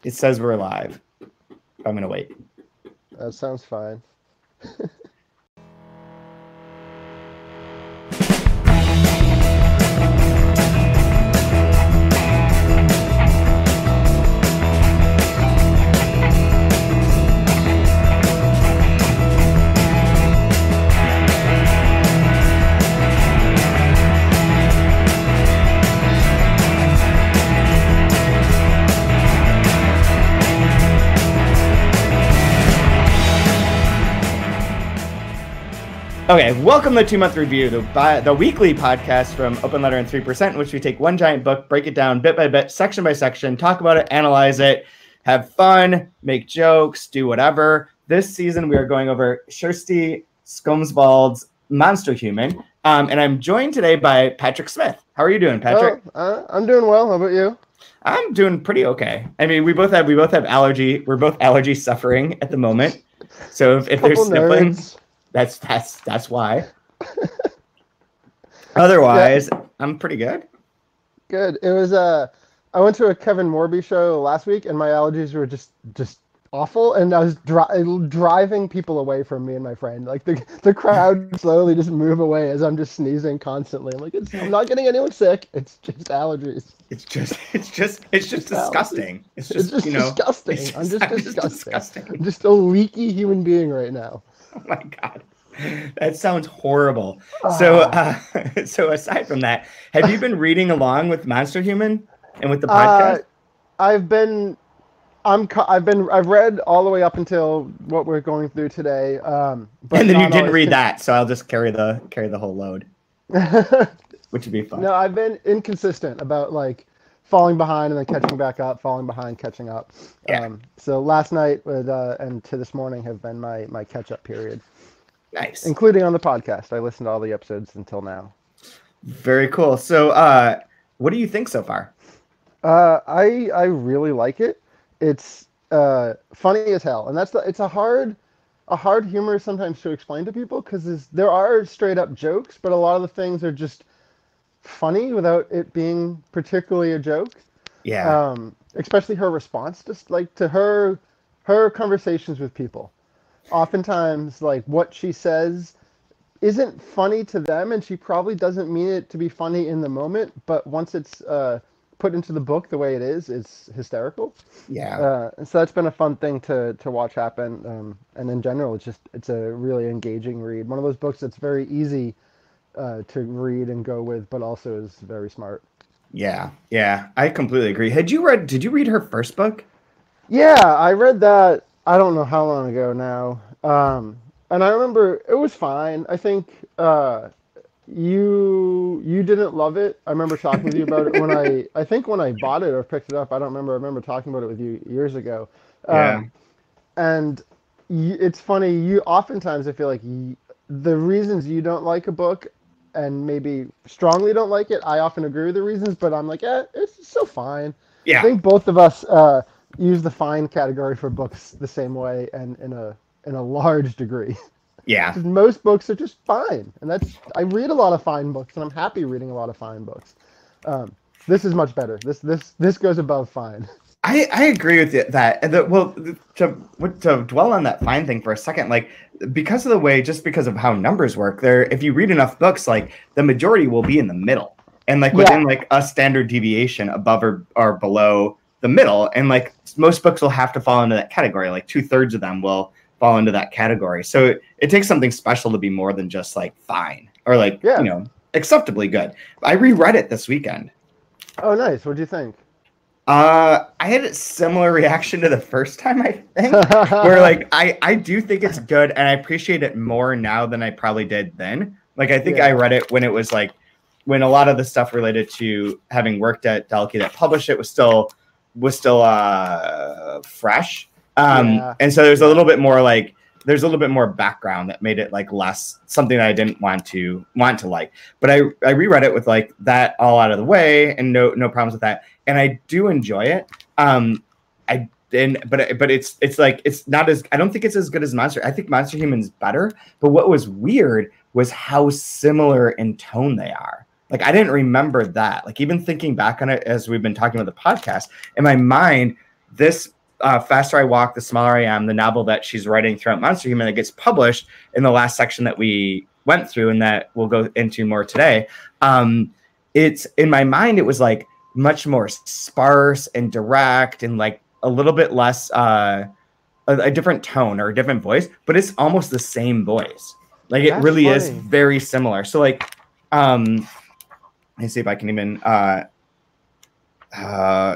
It says we're live. I'm going to wait. That sounds fine. Okay, welcome to 2 Month Review, the weekly podcast from Open Letter and 3%, in which we take one giant book, break it down bit by bit, section by section, talk about it, analyze it, have fun, make jokes, do whatever. This season, we are going over Kjersti Skomsvold's Monsterhuman, and I'm joined today by Patrick Smith. How are you doing, Patrick? I'm doing well. How about you? I'm doing pretty okay. I mean, we both have allergy. We're both allergy suffering at the moment. So if there's sniffling, that's why. Otherwise, yeah. I'm pretty good. Good. It was I went to a Kevin Morby show last week, and my allergies were just awful, and I was driving people away from me and my friend. Like the crowd slowly just move away as I'm just sneezing constantly. I'm like, I'm not getting anyone sick. It's just allergies. It's just disgusting. It's just disgusting. I'm just disgusting. I'm just a leaky human being right now. Oh my God. That sounds horrible. So aside from that, have you been reading along with Monsterhuman and with the podcast? I've read all the way up until what we're going through today. But and then you didn't read that, so I'll just carry the whole load, which would be fun. No, I've been inconsistent about like falling behind and then catching back up, falling behind, catching up. Yeah. So last night and to this morning have been my catch-up period. Nice. Including on the podcast. I listened to all the episodes until now. Very cool. So what do you think so far? I really like it. It's funny as hell. And it's a hard humor sometimes to explain to people because there are straight up jokes, but a lot of the things are just funny without it being particularly a joke. Yeah. Especially her response to her conversations with people. Oftentimes, like what she says isn't funny to them, and she probably doesn't mean it to be funny in the moment. But once it's put into the book the way it is, it's hysterical. Yeah. So that's been a fun thing to watch happen. And in general, it's a really engaging read. One of those books that's very easy to read and go with, but also is very smart. Yeah, I completely agree. Did you read her first book? Yeah, I read that. I don't know how long ago now. And I remember it was fine. I think you didn't love it. I remember talking with you about it when I bought it or picked it up. I don't remember. I remember talking about it with you years ago. Yeah. And it's funny. You oftentimes I feel like the reasons you don't like a book and maybe strongly don't like it, I often agree with the reasons, but I'm like, it's so fine. Yeah. I think both of us use the fine category for books the same way and in a large degree. Yeah. Most books are just fine. And I read a lot of fine books and I'm happy reading a lot of fine books. This is much better. This goes above fine. I agree with you that. To dwell on that fine thing for a second, like because of how numbers work there, if you read enough books, like the majority will be in the middle and like within like a standard deviation above or below the middle. And like most books will have to fall into that category. Like 2/3 of them will fall into that category. So it takes something special to be more than just like fine or like, acceptably good. I reread it this weekend. Oh, nice. What'd you think? I had a similar reaction to the first time, I think, where like, I do think it's good and I appreciate it more now than I probably did then. Like, I think I read it when it was like, when a lot of the stuff related to having worked at Delkey that published it was still fresh. And so there's a little bit more background that made it like less something that I didn't want to like, but I reread it with like that all out of the way and no problems with that. And I do enjoy it. But it's like, it's not as, I don't think it's as good as Monster. I think Monsterhuman's better, but what was weird was how similar in tone they are. Like, I didn't remember that. Like, even thinking back on it as we've been talking about the podcast, in my mind, this Faster I Walk, the Smaller I Am, the novel that she's writing throughout Monsterhuman that gets published in the last section that we went through and that we'll go into more today. It's in my mind, it was like much more sparse and direct and like a little bit less a different tone or a different voice, but it's almost the same voice. Like it really is very similar. So like, let me see if I can even,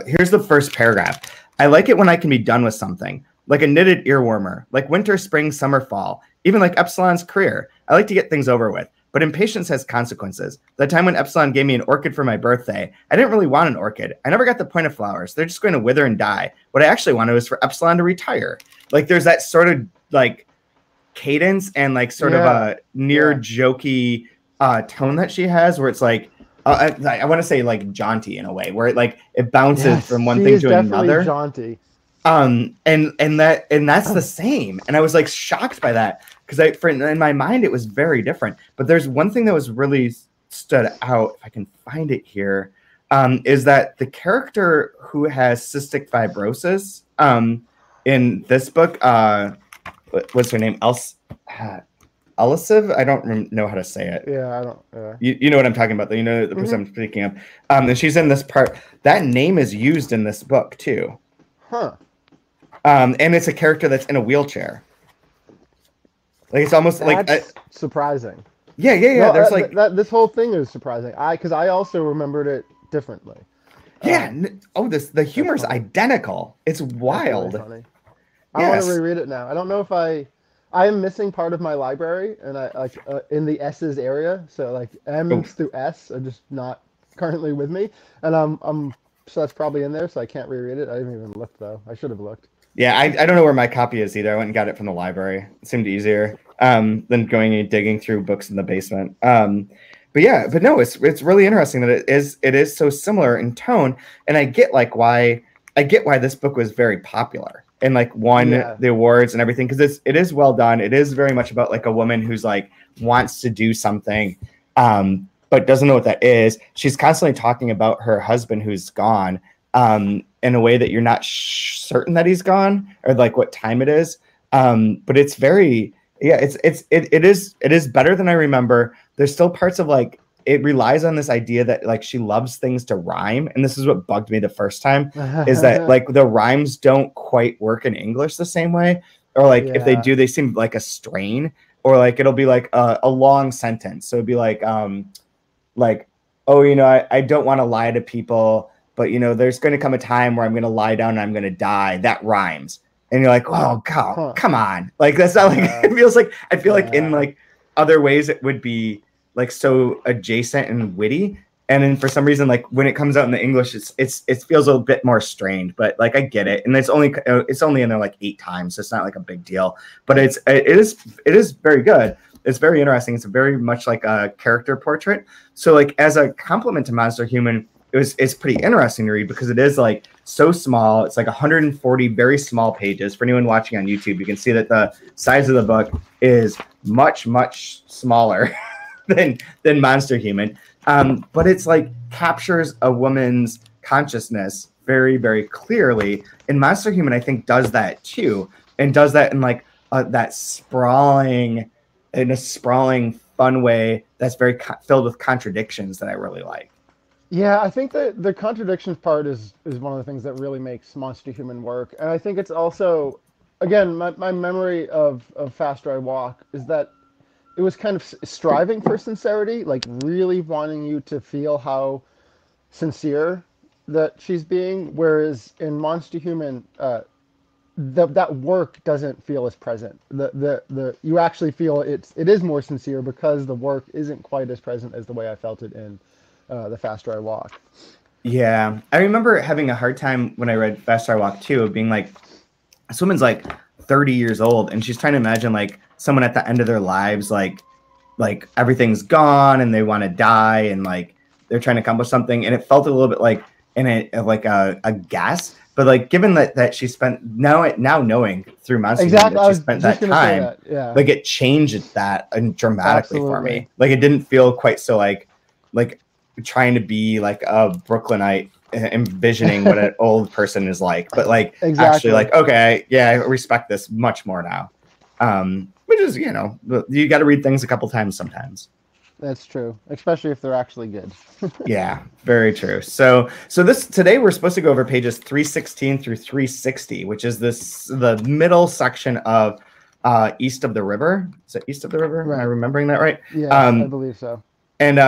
here's the first paragraph. I like it when I can be done with something, like a knitted earwarmer, like winter, spring, summer, fall, even like Epsilon's career. I like to get things over with, but impatience has consequences. The time when Epsilon gave me an orchid for my birthday, I didn't really want an orchid. I never got the point of flowers. They're just going to wither and die. What I actually wanted was for Epsilon to retire. Like there's that sort of like cadence and like sort of a near jokey tone that she has where it's like, I want to say like jaunty in a way where it bounces from one thing to another. Jaunty. And that's the same. And I was like shocked by that because in my mind it was very different. But there's one thing that was really stood out. If I can find it here, is that the character who has cystic fibrosis in this book, what's her name? Elisiv? I don't know how to say it. Yeah, I don't. You know what I'm talking about, though. You know the person I'm speaking of. And she's in this part. That name is used in this book too. Huh. And it's a character that's in a wheelchair. Like it's almost that's surprising. Yeah. No, There's this whole thing is surprising. Because I also remembered it differently. Yeah. The humor's identical. It's wild. Really funny. I want to reread it now. I don't know if I am missing part of my library, and I like in the S's area. So like M's through S are just not currently with me, and so that's probably in there. So I can't reread it. I didn't even look though. I should have looked. Yeah, I don't know where my copy is either. I went and got it from the library. It seemed easier than going and digging through books in the basement. But no, it's really interesting that it is so similar in tone, and I get why this book was very popular and like won the awards and everything because it is well done. It is very much about like a woman who's like wants to do something, but doesn't know what that is. She's constantly talking about her husband who's gone. In a way that you're not certain that he's gone or like what time it is. But it's very, it is better than I remember. There's still parts of like, it relies on this idea that like she loves things to rhyme. And this is what bugged me the first time is that like the rhymes don't quite work in English the same way. Or like if they do, they seem like a strain or like, it'll be like a long sentence. So it'd be like, oh, you know, I don't want to lie to people. But, you know, there's going to come a time where I'm going to lie down and I'm going to die. That rhymes. And you're like, oh, God, come on. Like, that's not like, I feel like in like other ways it would be like so adjacent and witty. And then for some reason, like when it comes out in the English, it feels a bit more strained, but like, I get it. And it's only in there like 8 times. So it's not like a big deal, but it is very good. It's very interesting. It's very much like a character portrait. So like as a compliment to Monsterhuman, it's pretty interesting to read because it is like so small. It's like 140 very small pages. For anyone watching on YouTube, you can see that the size of the book is much, much smaller than Monsterhuman. But it's like captures a woman's consciousness very, very clearly. And Monsterhuman, I think, does that too, and does that in like that sprawling, fun way that's very filled with contradictions that I really like. Yeah, I think that the contradictions part is one of the things that really makes Monsterhuman work. And I think it's also, again, my memory of Faster I Walk is that it was kind of striving for sincerity, like really wanting you to feel how sincere that she's being. Whereas in Monsterhuman, that work doesn't feel as present. You actually feel it is more sincere because the work isn't quite as present as the way I felt it in The Faster I Walk. Yeah, I remember having a hard time when I read Faster I Walk too, being like, this woman's like 30 years old and she's trying to imagine like someone at the end of their lives, like everything's gone and they want to die and like they're trying to accomplish something. And it felt a little bit like a guess, but like given that she spent now knowing through Monsterhuman that she spent that time, like it changed that dramatically for me. Like it didn't feel quite so like trying to be like a Brooklynite envisioning what an old person is like, but like Exactly. actually like, okay, yeah, I respect this much more now. Which is, you know, you got to read things a couple times sometimes. That's true, especially if they're actually good. Yeah, very true. So this today we're supposed to go over pages 316 through 360, which is the middle section of East of the River. Is it East of the River? Right. Am I remembering that right? Yes, I believe so. And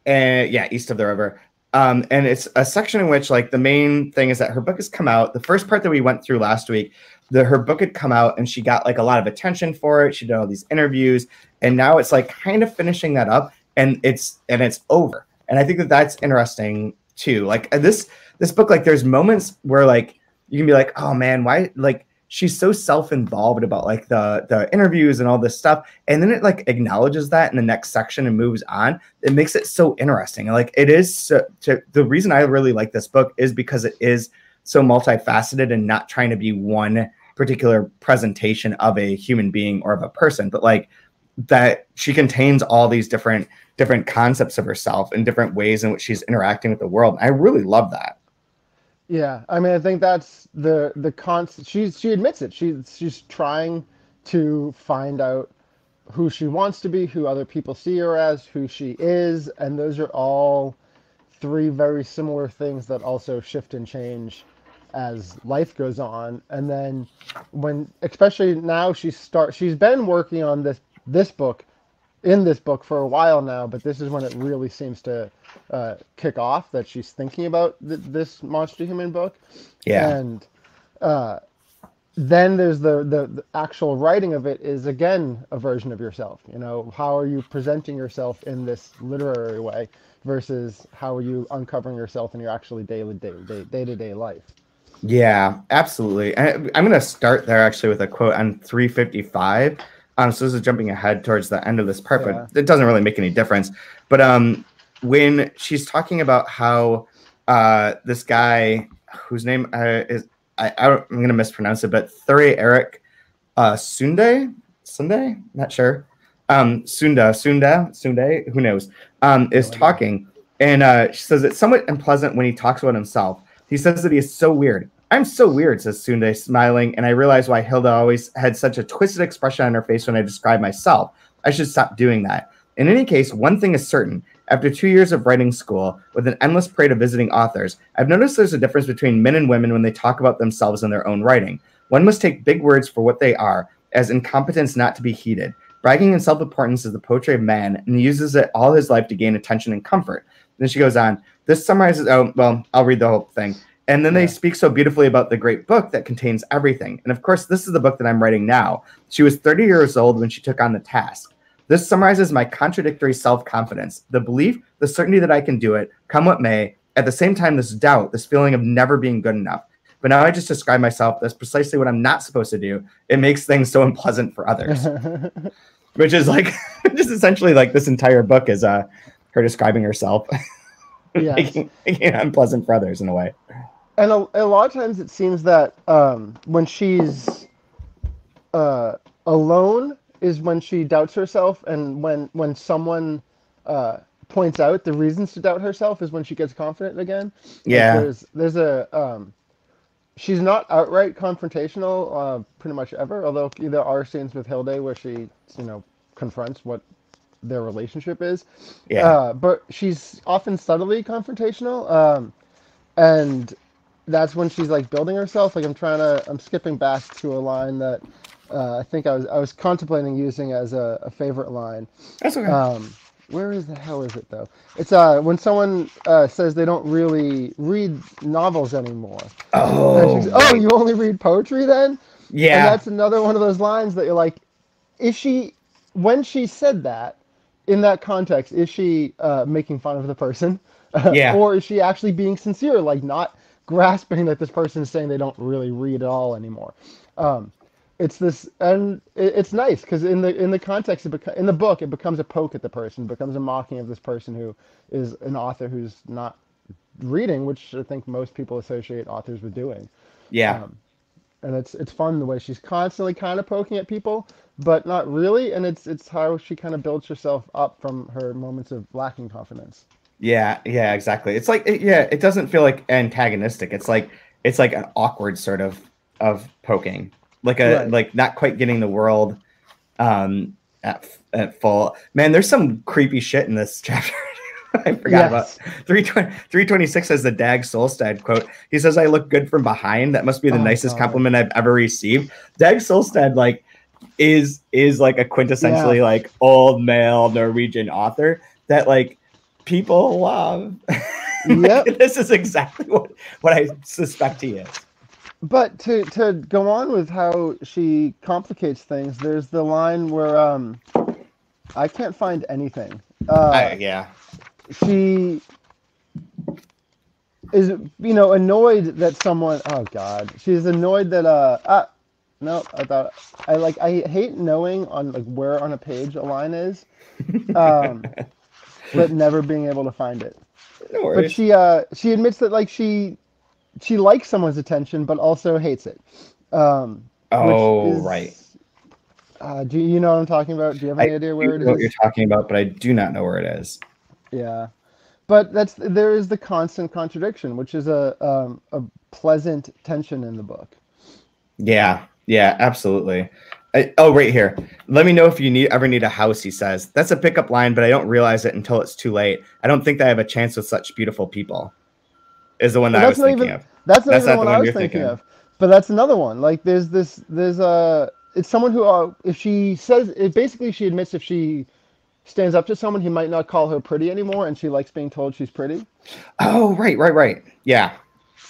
yeah, East of the River. And it's a section in which like the main thing is that her book has come out. The first part that we went through last week, her book had come out and she got like a lot of attention for it. She did all these interviews, and now it's like kind of finishing that up, and it's over. And I think that that's interesting too. Like this book, like there's moments where like you can be like, oh man, why like she's so self-involved about like the interviews and all this stuff, and then it like acknowledges that in the next section and moves on. It makes it so interesting. Like it is the reason I really like this book is because it is so multifaceted and not trying to be one particular presentation of a human being or of a person, but like that she contains all these different concepts of herself and different ways in which she's interacting with the world. I really love that. Yeah, I mean, I think that's the constant. She admits it. She's trying to find out who she wants to be, who other people see her as, who she is, and those are all three very similar things that also shift and change as life goes on. And then especially now, she's been working on this book for a while now, but this is when it really seems to kick off that she's thinking about this Monsterhuman book. Yeah. And then there's the actual writing of it is again a version of yourself. You know, how are you presenting yourself in this literary way versus how are you uncovering yourself in your actually day-to-day life? Yeah, absolutely. I'm going to start there actually with a quote on 355. So this is jumping ahead towards the end of this part, but it doesn't really make any difference. But when she's talking about how this guy whose name is I'm going to mispronounce it, but Thuray Eric Sunday, not sure. Sunday, who knows, is talking, and she says it's somewhat unpleasant when he talks about himself. He says that he is so weird. I'm so weird, says Sunday, smiling, and I realize why Hilda always had such a twisted expression on her face when I describe myself. I should stop doing that. In any case, one thing is certain. After 2 years of writing school, with an endless parade of visiting authors, I've noticed there's a difference between men and women when they talk about themselves in their own writing. One must take big words for what they are, as incompetence not to be heeded. Bragging and self-importance is the poetry of man, and he uses it all his life to gain attention and comfort. Then she goes on. This summarizes... Oh, well, I'll read the whole thing. And then they speak so beautifully about the great book that contains everything. And of course, this is the book that I'm writing now. She was 30 years old when she took on the task. This summarizes my contradictory self-confidence, the belief, the certainty that I can do it, come what may. At the same time, this doubt, this feeling of never being good enough. But now I just describe myself as precisely what I'm not supposed to do. It makes things so unpleasant for others. Which is like, just essentially like this entire book is her describing herself. Making it unpleasant for others in a way. And a lot of times it seems that when she's alone is when she doubts herself, and when someone points out the reasons to doubt herself is when she gets confident again. Yeah. Like there's a she's not outright confrontational pretty much ever, although there are scenes with Hilde where she confronts what their relationship is. Yeah. But she's often subtly confrontational, and that's when she's like building herself. Like I'm skipping back to a line that I think I was contemplating using as a favorite line. That's okay. Where is the hell is it though? It's when someone says they don't really read novels anymore. Oh. Says, oh, you only read poetry then? Yeah. And that's another one of those lines that you're like, when she said that, in that context, is she making fun of the person? Yeah. Or is she actually being sincere, like not grasping that this person is saying they don't really read at all anymore? It's this, and it's nice because in the context, in the book, it becomes a poke at the person, it becomes a mocking of this person who is an author who's not reading, which I think most people associate authors with doing. Yeah. And it's fun the way she's constantly kind of poking at people, but not really. And it's how she kind of builds herself up from her moments of lacking confidence. Yeah, yeah, exactly. It's like it doesn't feel like antagonistic. It's like an awkward sort of poking, like a Right. like not quite getting the world at full. Man, there's some creepy shit in this chapter. I forgot about Yes. 326 has the Dag Solstad quote. He says, "I look good from behind. That must be the Oh nicest God. compliment I've ever received." Dag Solstad like is like a quintessentially Yeah. like old male Norwegian author that like people love. Like, Yep. this is exactly what I suspect he is. But to go on with how she complicates things, there's the line where I can't find anything. Yeah. She is, annoyed that someone. Oh God, she's annoyed that no, I hate knowing on like where on a page a line is, but never being able to find it. No But worries. she admits that like she likes someone's attention, but also hates it. Which Oh, right. is, do you know what I'm talking about? Do you have I any idea do where it know what you're is? talking about, but I do not know where it is. Yeah, but there is the constant contradiction, which is a pleasant tension in the book. Yeah, yeah, absolutely. Oh, right here. Let me know if you ever need a house, he says. That's a pickup line, but I don't realize it until it's too late. I don't think that I have a chance with such beautiful people, is the one Well, that I was thinking of. that's not That's even the not the one I one was you're thinking thinking of. of, but that's another one. Like there's it's someone who if she says it, basically she admits if she stands up to someone, he might not call her pretty anymore, and she likes being told she's pretty. Oh, right, right, right. Yeah.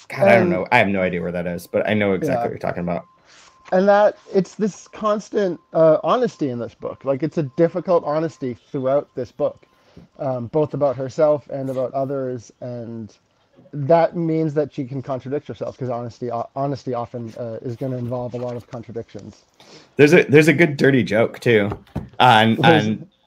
God, I don't And know. I have no idea where that is, but I know exactly yeah, what you're talking about. and that it's this constant honesty in this book. Like it's a difficult honesty throughout this book, both about herself and about others, and that means that she can contradict herself because honesty often is going to involve a lot of contradictions. There's a good dirty joke too on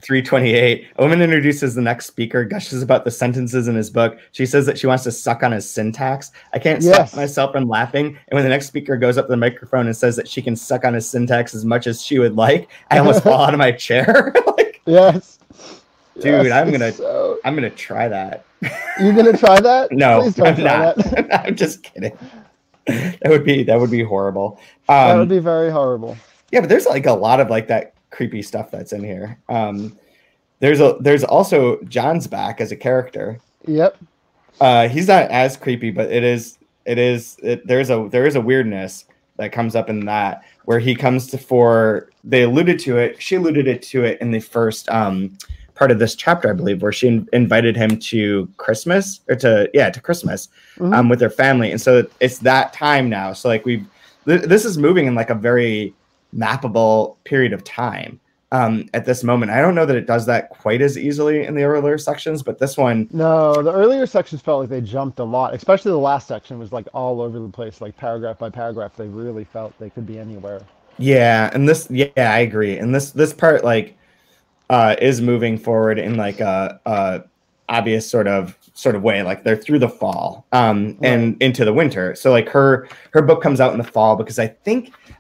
328. A woman introduces the next speaker, gushes about the sentences in his book. She says that she wants to suck on his syntax. I can't stop Yes. myself from laughing. And when the next speaker goes up to the microphone and says that she can suck on his syntax as much as she would like, I almost fall out of my chair. Like, Yes. dude, Yes. It's so. I'm gonna try that. You're gonna try that? No, Please don't I'm try not. that. I'm just kidding. That would be horrible. That would be very horrible. Yeah, but there's like a lot of like that creepy stuff that's in here. There's also John's back as a character. Yep. He's not as creepy, but there is a weirdness that comes up in that where he comes to for they alluded to it. She alluded to it in the first part of this chapter, I believe, where she invited him to Christmas or to Christmas with their family, and so it's that time now. So like this is moving in like a very mappable period of time at this moment. I don't know that it does that quite as easily in the earlier sections, but this one, No, the earlier sections felt like they jumped a lot, especially the last section was like all over the place, like paragraph by paragraph. They really felt they could be anywhere. yeah, and I agree. And this part like is moving forward in like a obvious sort of way. Like they're through the fall and into the winter. So like her book comes out in the fall because I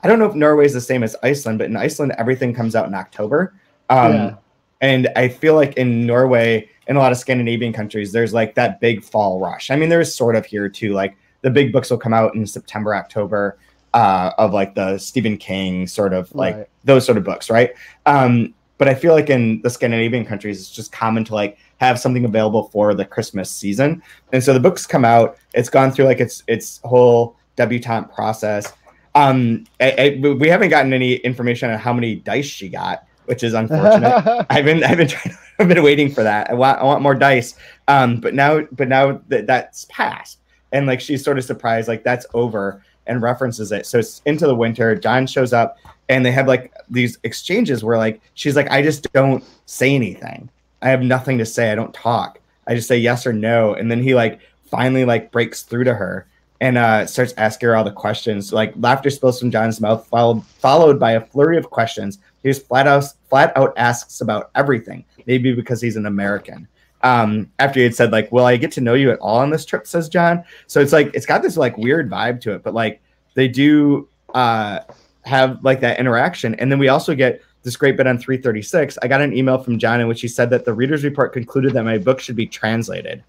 don't know if Norway is the same as Iceland, but in Iceland everything comes out in October. Yeah. And I feel like in Norway and a lot of Scandinavian countries, there's like that big fall rush. I mean, there's sort of here too. Like the big books will come out in September, October, of like the Stephen King sort of like those sort of books, right? But I feel like in the Scandinavian countries, it's just common to like have something available for the Christmas season. And so the books come out, it's gone through like its whole debutante process. We haven't gotten any information on how many dice she got, which is unfortunate. I've been waiting for that. I want more dice. But now that's passed. And like, she's sort of surprised, like that's over, and references it. So it's into the winter. John shows up and they have like these exchanges where like, she's like, I just don't say anything. I have nothing to say. I don't talk. I just say yes or no. And then he like finally like breaks through to her and starts asking her all the questions. Like laughter spills from John's mouth, followed by a flurry of questions. He just flat out asks about everything, maybe because he's an American. After he had said like, will I get to know you at all on this trip, says John. So it's like, it's got this like weird vibe to it, but like they do have like that interaction. And then we also get this great bit on 336, I got an email from John in which he said that the reader's report concluded that my book should be translated.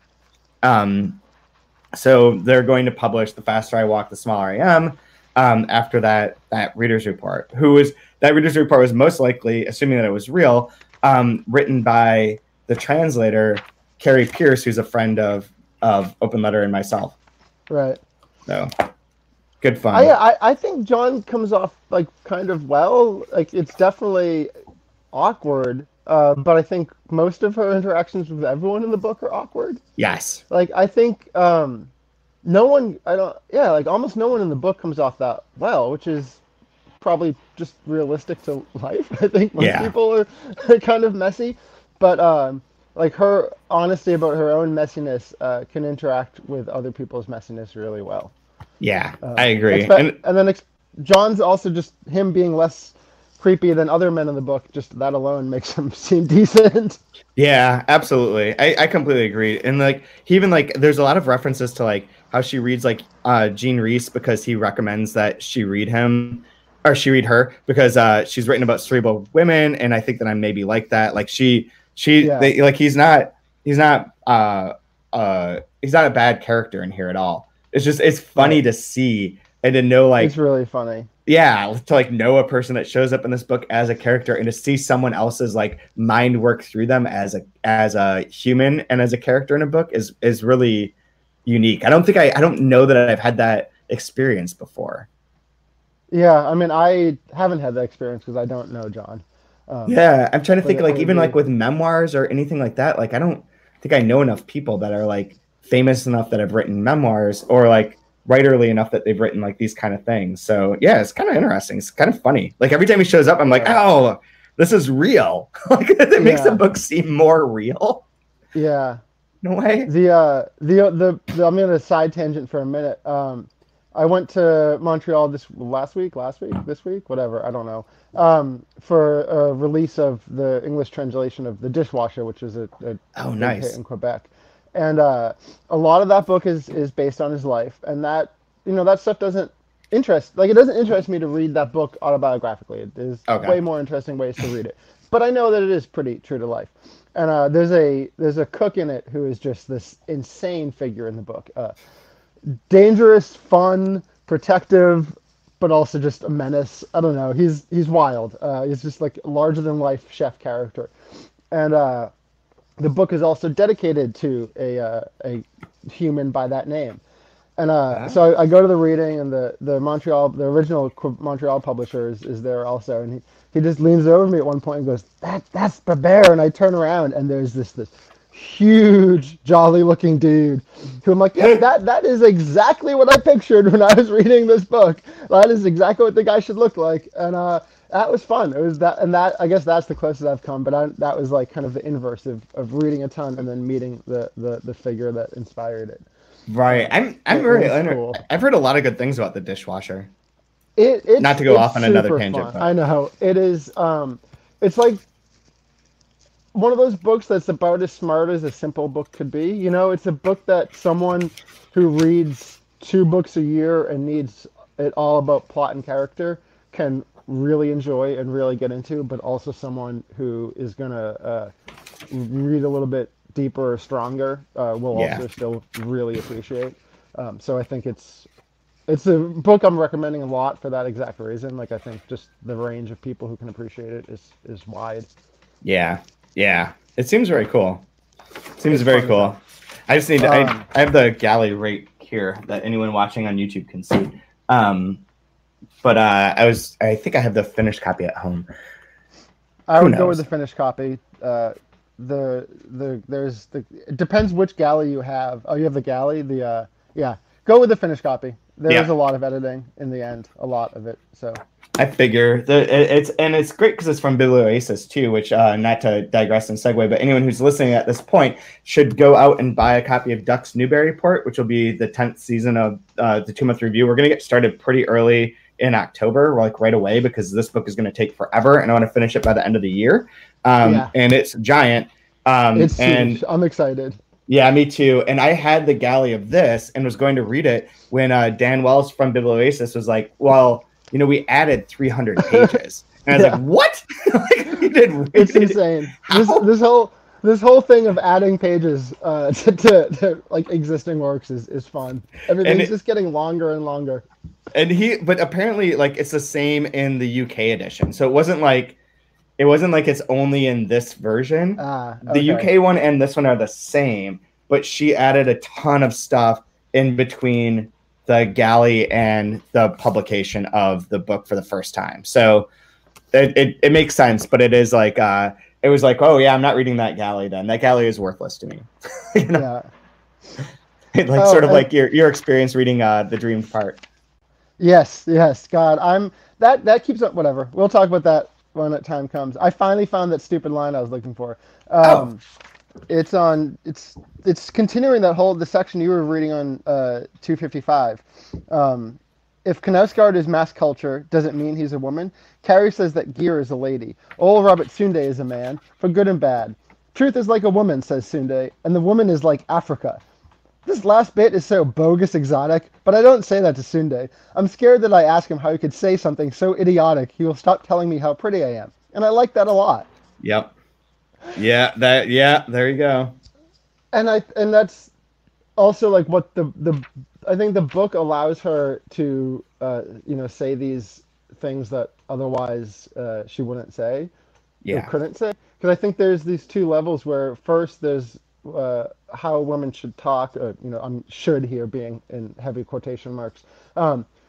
So they're going to publish The Faster I Walk, the Smaller I Am after that reader's report. That reader's report was most likely, assuming that it was real, written by the translator, Carrie Pierce, who's a friend of Open Letter and myself. Right. So good fun. I think John comes off like kind of well. Like it's definitely awkward, but I think most of her interactions with everyone in the book are awkward. Yes. Like I think almost no one in the book comes off that well, which is probably just realistic to life. I think most people are kind of messy, but like her honesty about her own messiness can interact with other people's messiness really well. Yeah, I agree. And then John's also just him being less creepy than other men in the book. Just that alone makes him seem decent. Yeah, absolutely. I completely agree. And like he even like there's a lot of references to like how she reads like Jean Reese because he recommends that she read him or she read her because she's written about cerebral women, and I think that I'm maybe like that. Like he's not a bad character in here at all. It's funny to see and to know like it's really funny. Yeah, to like know a person that shows up in this book as a character and to see someone else's like mind work through them as a human and as a character in a book is really unique. I don't know that I've had that experience before. Yeah, I mean I haven't had that experience because I don't know John. Yeah, I'm trying to think like even like with memoirs or anything like that. Like I don't think I know enough people that are like famous enough that have written memoirs or like writerly enough that they've written like these kind of things. So yeah, it's kind of interesting. It's kind of funny. Like every time he shows up, I'm like, oh, this is real. Like it makes the book seem more real. Yeah. No way. The I'm gonna side tangent for a minute. I went to Montreal this week, whatever, I don't know, for a release of the English translation of The Dishwasher, which is a nice hit in Quebec. And a lot of that book is based on his life, and that that stuff doesn't interest me to read that book autobiographically. There's way more interesting ways to read it, but I know that it is pretty true to life. And there's a cook in it who is just this insane figure in the book. Dangerous, fun, protective, but also just a menace. I don't know. He's wild. He's just like a larger than life chef character, and the book is also dedicated to a human by that name. And so I go to the reading, and the original Montreal publisher is there also, and he just leans over me at one point and goes, "That's the bear," and I turn around and there's this huge, jolly-looking dude who I'm like, yeah, that is exactly what I pictured when I was reading this book. That is exactly what the guy should look like, and that was fun. It was that, and that I guess that's the closest I've come. But that was like kind of the inverse of reading a ton and then meeting the figure that inspired it. Right. I'm very cool. I've heard a lot of good things about The Dishwasher. It's not to go off on another tangent. But. I know it is. It's like one of those books that's about as smart as a simple book could be. It's a book that someone who reads 2 books a year and needs it all about plot and character can really enjoy and really get into, but also someone who is gonna read a little bit deeper or stronger will also still really appreciate. So I think it's a book I'm recommending a lot for that exact reason. Like I think just the range of people who can appreciate it is wide. Yeah, it seems very cool. It's very cool. I just need to, I have the galley right here that anyone watching on YouTube can see. But I think I have the finished copy at home. I would go with the finished copy. It depends which galley you have. Oh, you have the galley. Go with the finished copy. There's a lot of editing in the end, a lot of it. So I figure it's great because it's from Biblioasis too, which not to digress and segue, but anyone who's listening at this point should go out and buy a copy of Duck's Newberry Report, which will be the 10th season of the 2-month review. We're going to get started pretty early in October, like right away, because this book is going to take forever, and I want to finish it by the end of the year. And it's giant. It's huge. I'm excited. Yeah, me too. And I had the galley of this and was going to read it when Dan Wells from Biblioasis was like, well, we added 300 pages. And I was like, what? Like, you did. It's insane. This whole thing of adding pages to like existing works is fun. Everything's just getting longer and longer. But apparently, like, it's the same in the UK edition. So it wasn't like it's only in this version. Okay. The UK one and this one are the same, but she added a ton of stuff in between the galley and the publication of the book for the first time. So it makes sense, but it is like it was like, oh yeah, I'm not reading that galley then. That galley is worthless to me. You know? Yeah. Like sort of like your experience reading the Dream part. Yes. God, that keeps up. Whatever. We'll talk about that when that time comes. I finally found that stupid line I was looking for. It's continuing the section you were reading on 255. If Knausgaard is mass culture, does it mean he's a woman? Carrie says that Gear is a lady. Old Robert Sunde is a man, for good and bad. Truth is like a woman, says Sunde, and the woman is like Africa. This last bit is so bogus exotic, but I don't say that to Sunde. I'm scared that I ask him how he could say something so idiotic he will stop telling me how pretty I am. And I like that a lot. Yep. Yeah, there you go. And that's also like what I think the book allows her to say these things that otherwise she wouldn't say, or couldn't say. Because I think there's these two levels where first there's how women should talk, I'm should here being in heavy quotation marks,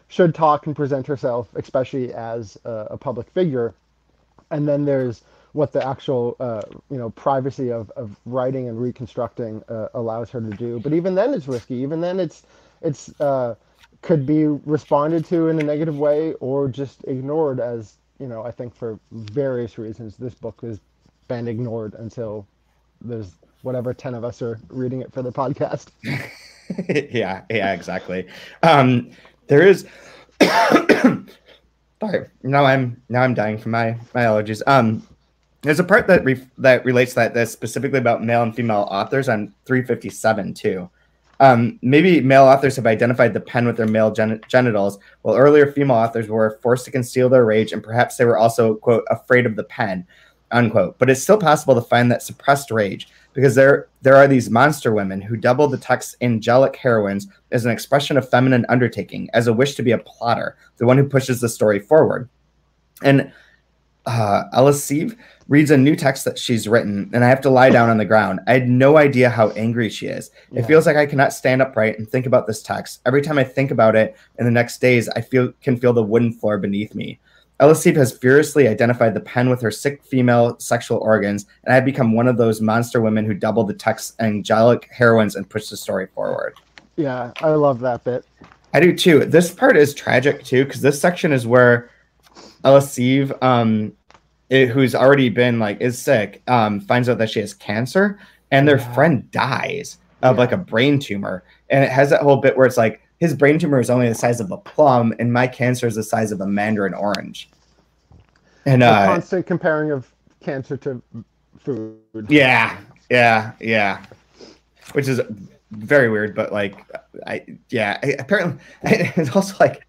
should talk and present herself, especially as a public figure. And then there's what the actual, privacy of writing and reconstructing allows her to do. But even then it's risky. Even then it's could be responded to in a negative way or just ignored as, I think for various reasons, this book has been ignored until there's whatever 10 of us are reading it for the podcast. yeah, exactly. There is, sorry, now I'm dying from my allergies. There's a part that relates that's specifically about male and female authors on 357 too. Maybe male authors have identified the pen with their male genitals, while earlier female authors were forced to conceal their rage, and perhaps they were also, quote, afraid of the pen, unquote. But it's still possible to find that suppressed rage, because there are these monster women who double the text's angelic heroines as an expression of feminine undertaking, as a wish to be a plotter, the one who pushes the story forward. And Alice Sieve reads a new text that she's written, and I have to lie down on the ground. I had no idea how angry she is. It feels like I cannot stand upright and think about this text. Every time I think about it in the next days, I can feel the wooden floor beneath me. Alice Sieve has furiously identified the pen with her sick female sexual organs, and I have become one of those monster women who double the text's angelic heroines and push the story forward. Yeah, I love that bit. I do too. This part is tragic too, because this section is where Alice Sieve, who's already been is sick, finds out that she has cancer, and their friend dies of like a brain tumor. And it has that whole bit where it's like, his brain tumor is only the size of a plum, and my cancer is the size of a mandarin orange. And a constant comparing of cancer to food. Yeah. Which is very weird, but apparently it's also like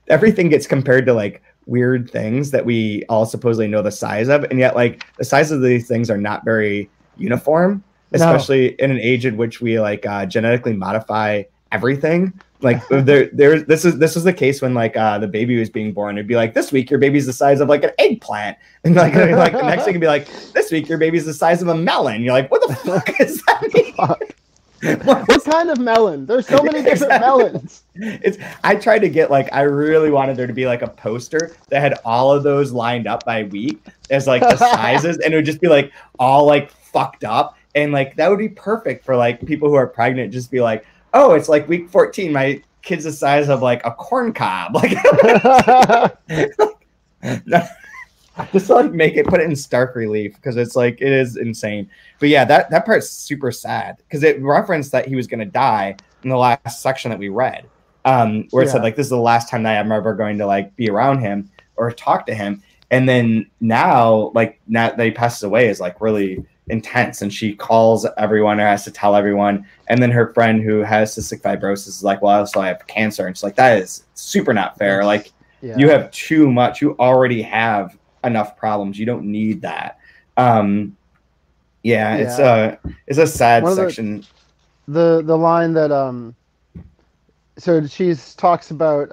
everything gets compared to like weird things that we all supposedly know the size of, and yet like the size of these things are not very uniform, especially in an age in which we genetically modify everything. Like this was the case when the baby was being born. It'd be like, this week your baby's the size of like an eggplant, and like the next thing it'd be like, this week your baby's the size of a melon. You're like, what the fuck does that mean? What kind of melon? There's so many different melons. I tried to get I really wanted there to be like a poster that had all of those lined up by week as like the sizes, and it would just be like all like fucked up, and like that would be perfect for like people who are pregnant. Just be like, oh, it's like week 14. My kid's the size of like a corn cob. Like, just to put it in stark relief, because it's like, it is insane. But yeah, that part's super sad, because it referenced that he was going to die in the last section that we read, where it said like, this is the last time that I'm ever going to be around him or talk to him. And then now that he passes away is like really intense, and she calls everyone or has to tell everyone. And then her friend who has cystic fibrosis is like, well, also I have cancer, and she's like, that is super not fair. You have too much. You already have enough problems. You don't need that. It's a sad section. The line that so she talks about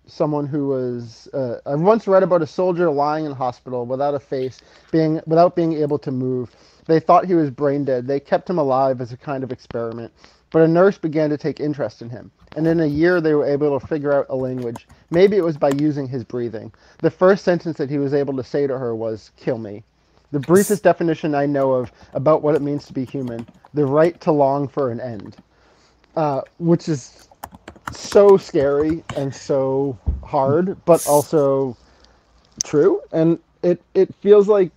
someone who was I once read about a soldier lying in hospital without a face, without being able to move. They thought he was brain dead. They kept him alive as a kind of experiment. But a nurse began to take interest in him, and in a year they were able to figure out a language. Maybe it was by using his breathing. The first sentence that he was able to say to her was, "Kill me." The briefest definition I know of about what it means to be human, the right to long for an end, which is so scary and so hard, but also true. And it feels like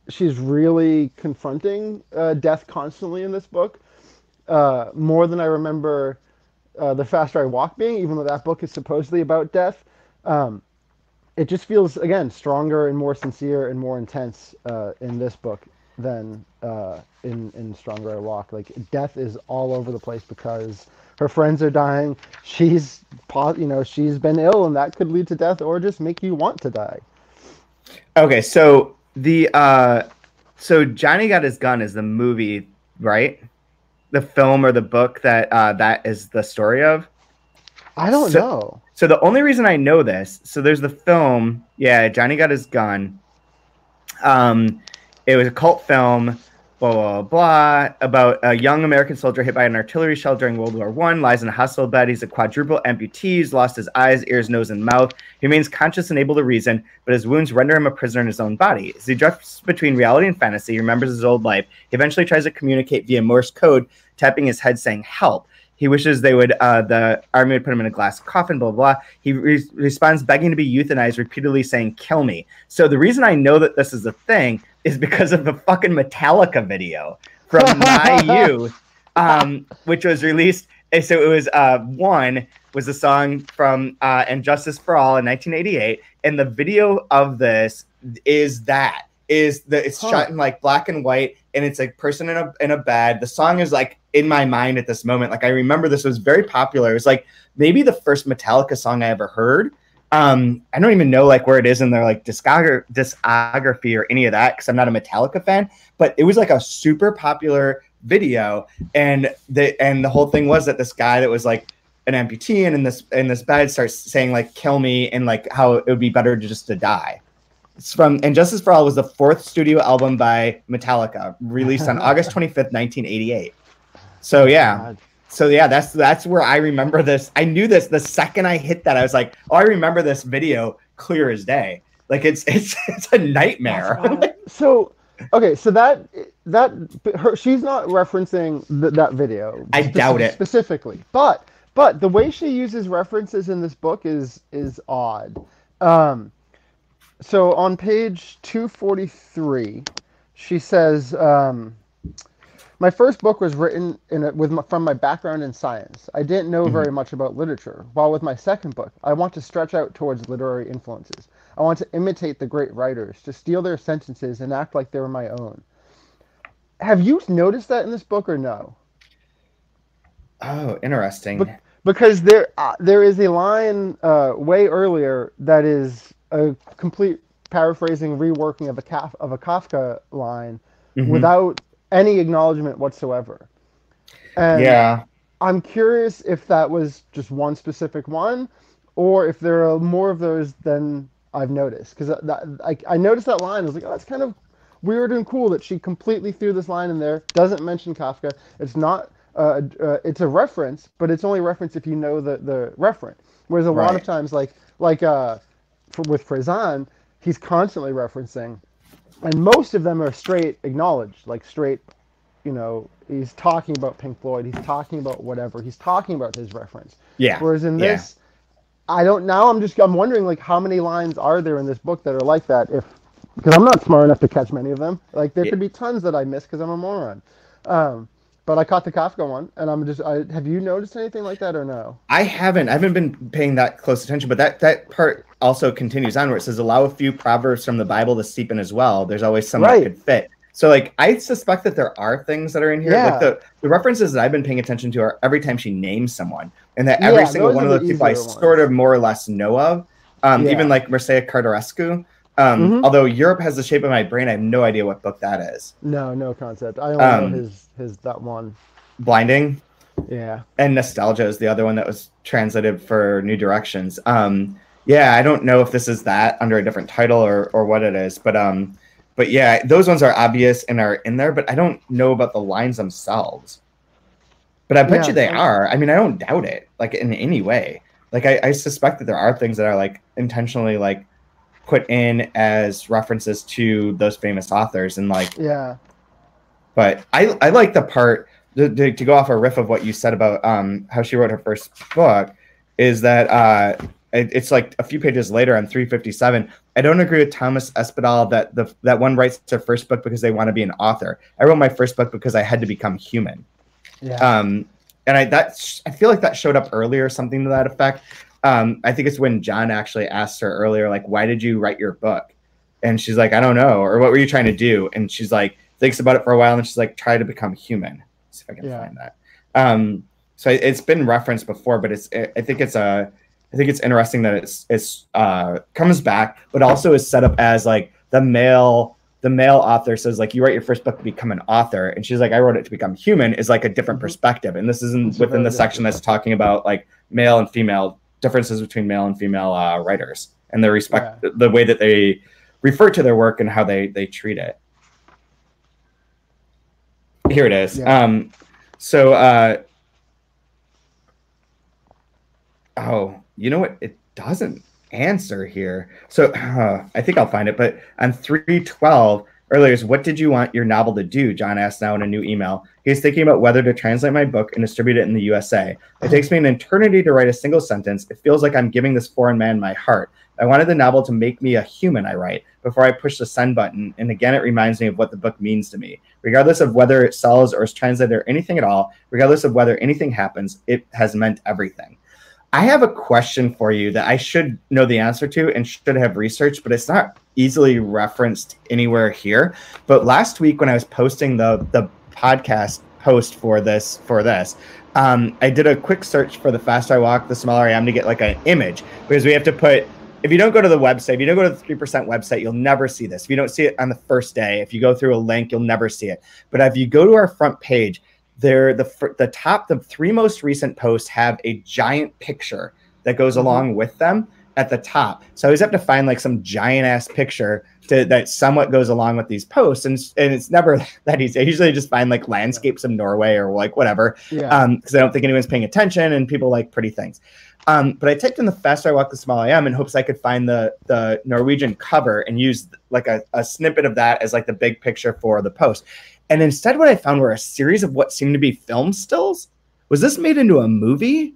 she's really confronting death constantly in this book, more than I remember The Faster I Walk being, even though that book is supposedly about death. It just feels, again, stronger and more sincere and more intense in this book than in Stronger I Walk. Like, death is all over the place because her friends are dying. She's been ill, and that could lead to death or just make you want to die. Okay, so so Johnny Got His Gun is the movie, right? The film or the book that that is the story of? I don't know. So the only reason I know this, so there's the film, Johnny Got His Gun. It was a cult film, blah, blah, blah, about a young American soldier hit by an artillery shell during World War I, lies in a hospital bed. He's a quadruple amputee. He's lost his eyes, ears, nose, and mouth. He remains conscious and able to reason, but his wounds render him a prisoner in his own body. As he drifts between reality and fantasy, he remembers his old life. He eventually tries to communicate via Morse code, tapping his head saying, "Help." He wishes the army would put him in a glass coffin, blah, blah, blah. He responds begging to be euthanized, repeatedly saying, "Kill me." So the reason I know that this is a thing is because of the fucking Metallica video from my youth, which was released. So it was, one was a song from And Justice for All in 1988. And the video of this is it's shot in like black and white, and it's a person in a bed. The song is like in my mind at this moment. Like, I remember this was very popular. It was like maybe the first Metallica song I ever heard. I don't even know like where it is in their like discography or any of that, because I'm not a Metallica fan, but it was like a super popular video. And the whole thing was that this guy that was like an amputee and in this bed starts saying like, "Kill me," and like how it would be better to die. It's from And Justice for All was the 4th studio album by Metallica, released on August 25th, 1988. So yeah. So yeah, that's where I remember this. I knew this the second I hit that. I was like, "Oh, I remember this video clear as day." Like it's a nightmare. So okay, so she's not referencing that video. I doubt it specifically, but the way she uses references in this book is odd. So on page 243, she says, "My first book was written from my background in science. I didn't know very much about literature. While with my second book, I want to stretch out towards literary influences. I want to imitate the great writers, to steal their sentences and act like they were my own." Have you noticed that in this book or no? Oh, interesting. Because there is a line way earlier that is a complete paraphrasing, reworking of a Kafka line without any acknowledgement whatsoever. And yeah, I'm curious if that was just one specific one, or if there are more of those than I've noticed. Because I noticed that line. I was like, "Oh, that's kind of weird and cool that she completely threw this line in there. Doesn't mention Kafka. It's not. It's a reference, but it's only a reference if you know the referent. Whereas a lot of times, with Faizan, he's constantly referencing, and most of them are straight acknowledged, like straight, he's talking about Pink Floyd, he's talking about whatever, he's talking about his reference. Yeah. Whereas in this, I'm wondering like how many lines are there in this book that are like that, because I'm not smart enough to catch many of them. Like there could be tons that I miss because I'm a moron. But I caught the Kafka one, and have you noticed anything like that or no? I haven't been paying that close attention, but that part also continues on where it says, "Allow a few proverbs from the Bible to seep in as well. There's always some that could fit." So like, I suspect that there are things that are in here. Yeah. Like the references that I've been paying attention to are every time she names someone, and that every single one of those people I sort of more or less know of. Even like Mircea Cartarescu. Although Europe Has the Shape of My Brain, I have no idea what book that is. No concept. I only know his that one. Blinding. Yeah. And Nostalgia is the other one that was translated for New Directions. Yeah, I don't know if this is that under a different title or what it is, but yeah, those ones are obvious and are in there, but I don't know about the lines themselves. But I bet you they are. I mean, I don't doubt it, like in any way. Like I suspect that there are things that are like intentionally like put in as references to those famous authors and like But I like the part to go off a riff of what you said about how she wrote her first book is that it's like a few pages later on 357. I don't agree with Thomas Espedal that one writes their first book because they want to be an author. I wrote my first book because I had to become human. Yeah. And I feel like that showed up earlier, something to that effect. I think it's when John actually asked her earlier, like, why did you write your book? And she's like, I don't know. Or what were you trying to do? And she's like, thinks about it for a while. And she's like, try to become human. Let's see if I can find that. So it's been referenced before, but I think it's interesting that it's comes back, but also is set up as like the male author says like, you write your first book to become an author. And she's like, I wrote it to become human is like a different perspective. And this isn't within the section that's talking about like male and female differences between male and female writers and their respect, the way that they refer to their work and how they treat it. Here it is. Oh, you know what? It doesn't answer here. So I think I'll find it. But on 312 earlier is, what did you want your novel to do? John asked now in a new email. He's thinking about whether to translate my book and distribute it in the USA. It takes me an eternity to write a single sentence. It feels like I'm giving this foreign man my heart. I wanted the novel to make me a human, I write, before I push the send button. And again, it reminds me of what the book means to me. Regardless of whether it sells or is translated or anything at all, regardless of whether anything happens, it has meant everything. I have a question for you that I should know the answer to and should have researched, but it's not easily referenced anywhere here. But last week when I was posting the podcast post for this, I did a quick search for The Faster I Walk, The Smaller I Am to get like an image, because we have to put, if you don't go to the website, if you don't go to the 3% website, you'll never see this. If you don't see it on the first day, if you go through a link, you'll never see it. But if you go to our front page, the three most recent posts have a giant picture that goes along with them at the top. So I always have to find like some giant ass picture that somewhat goes along with these posts. And it's never that easy. I usually just find like landscapes of Norway or like whatever. Because I don't think anyone's paying attention and people like pretty things. But I typed in The Faster I Walk, The Smaller I Am in hopes I could find the Norwegian cover and use like a snippet of that as like the big picture for the post. And instead what I found were a series of what seemed to be film stills. Was this made into a movie?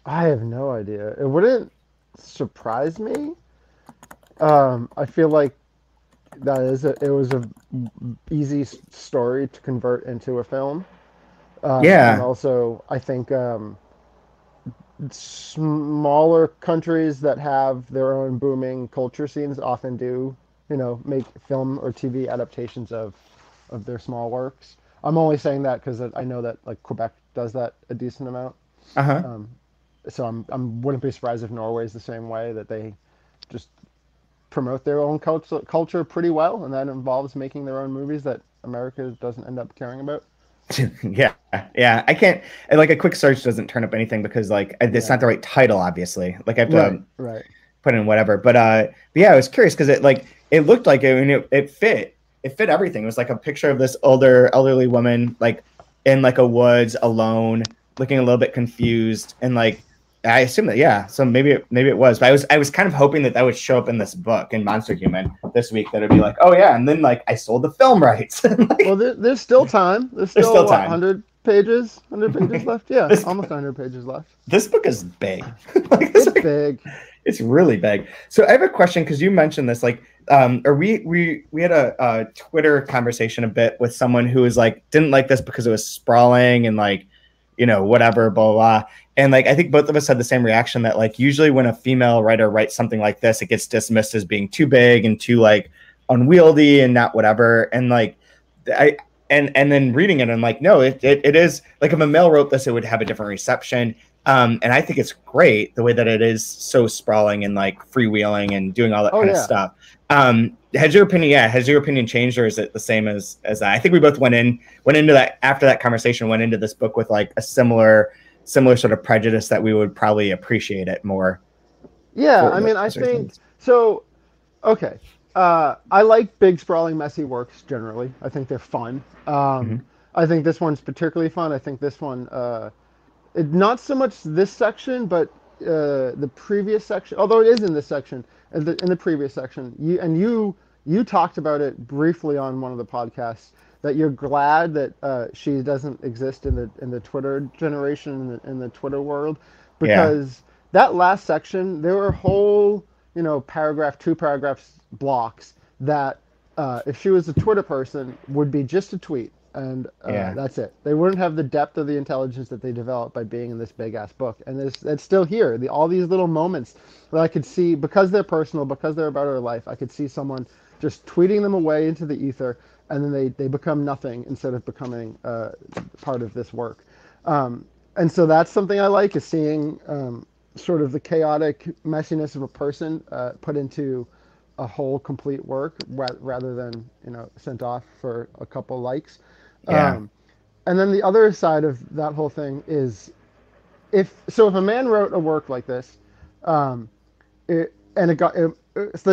I have no idea. It wouldn't surprise me. I feel like it was a easy story to convert into a film. And also, I think smaller countries that have their own booming culture scenes often do, make film or TV adaptations of their small works. I'm only saying that because I know that like Quebec does that a decent amount. So I wouldn't be surprised if Norway is the same way, that they just promote their own culture pretty well, and that involves making their own movies that America doesn't end up caring about. Yeah. I can't, like, a quick search doesn't turn up anything because like it's not the right title, obviously. Like I have to put in whatever. But yeah, I was curious because it looked like it fit. It fit everything. It was like a picture of this elderly woman, like in like a woods alone, looking a little bit confused, and like I assume that so maybe it was. But I was kind of hoping that would show up in this book in Monsterhuman this week. That it'd be like, oh yeah, and then like I sold the film rights. Like, well, there's still time. There's still time. 100 pages left. Yeah, almost 100 pages left. This book is big. It's big. It's really big. So I have a question because you mentioned this, like, or we had a Twitter conversation a bit with someone who was like didn't like this because it was sprawling and like, whatever, blah, blah. And like I think both of us had the same reaction that like usually when a female writer writes something like this, it gets dismissed as being too big and too like unwieldy and not whatever. And like and then reading it, I'm like, no, it is like if a male wrote this, it would have a different reception. And I think it's great the way that it is so sprawling and like freewheeling and doing all that kind of stuff. Has your opinion? Yeah, has your opinion changed, or is it the same as that? I think we both went into that after that conversation. Went into this book with like a similar sort of prejudice that we would probably appreciate it more. Yeah, I mean, I think so. Okay, I like big, sprawling, messy works generally. I think they're fun. I think this one's particularly fun. I think this one, not so much this section, but the previous section. Although it is in this section, in the previous section, you talked about it briefly on one of the podcasts, that you're glad that she doesn't exist in the Twitter generation, in the Twitter world, because that last section, there were whole, paragraph, 2 paragraphs blocks that if she was a Twitter person would be just a tweet, and that's it. They wouldn't have the depth of the intelligence that they developed by being in this big ass book. And it's still here. All these little moments that I could see, because they're personal, because they're about her life, I could see someone just tweeting them away into the ether, and then they become nothing instead of becoming part of this work. And so that's something I like, is seeing sort of the chaotic messiness of a person put into a whole complete work rather than sent off for a couple likes. And then the other side of that whole thing is, if a man wrote a work like this, let's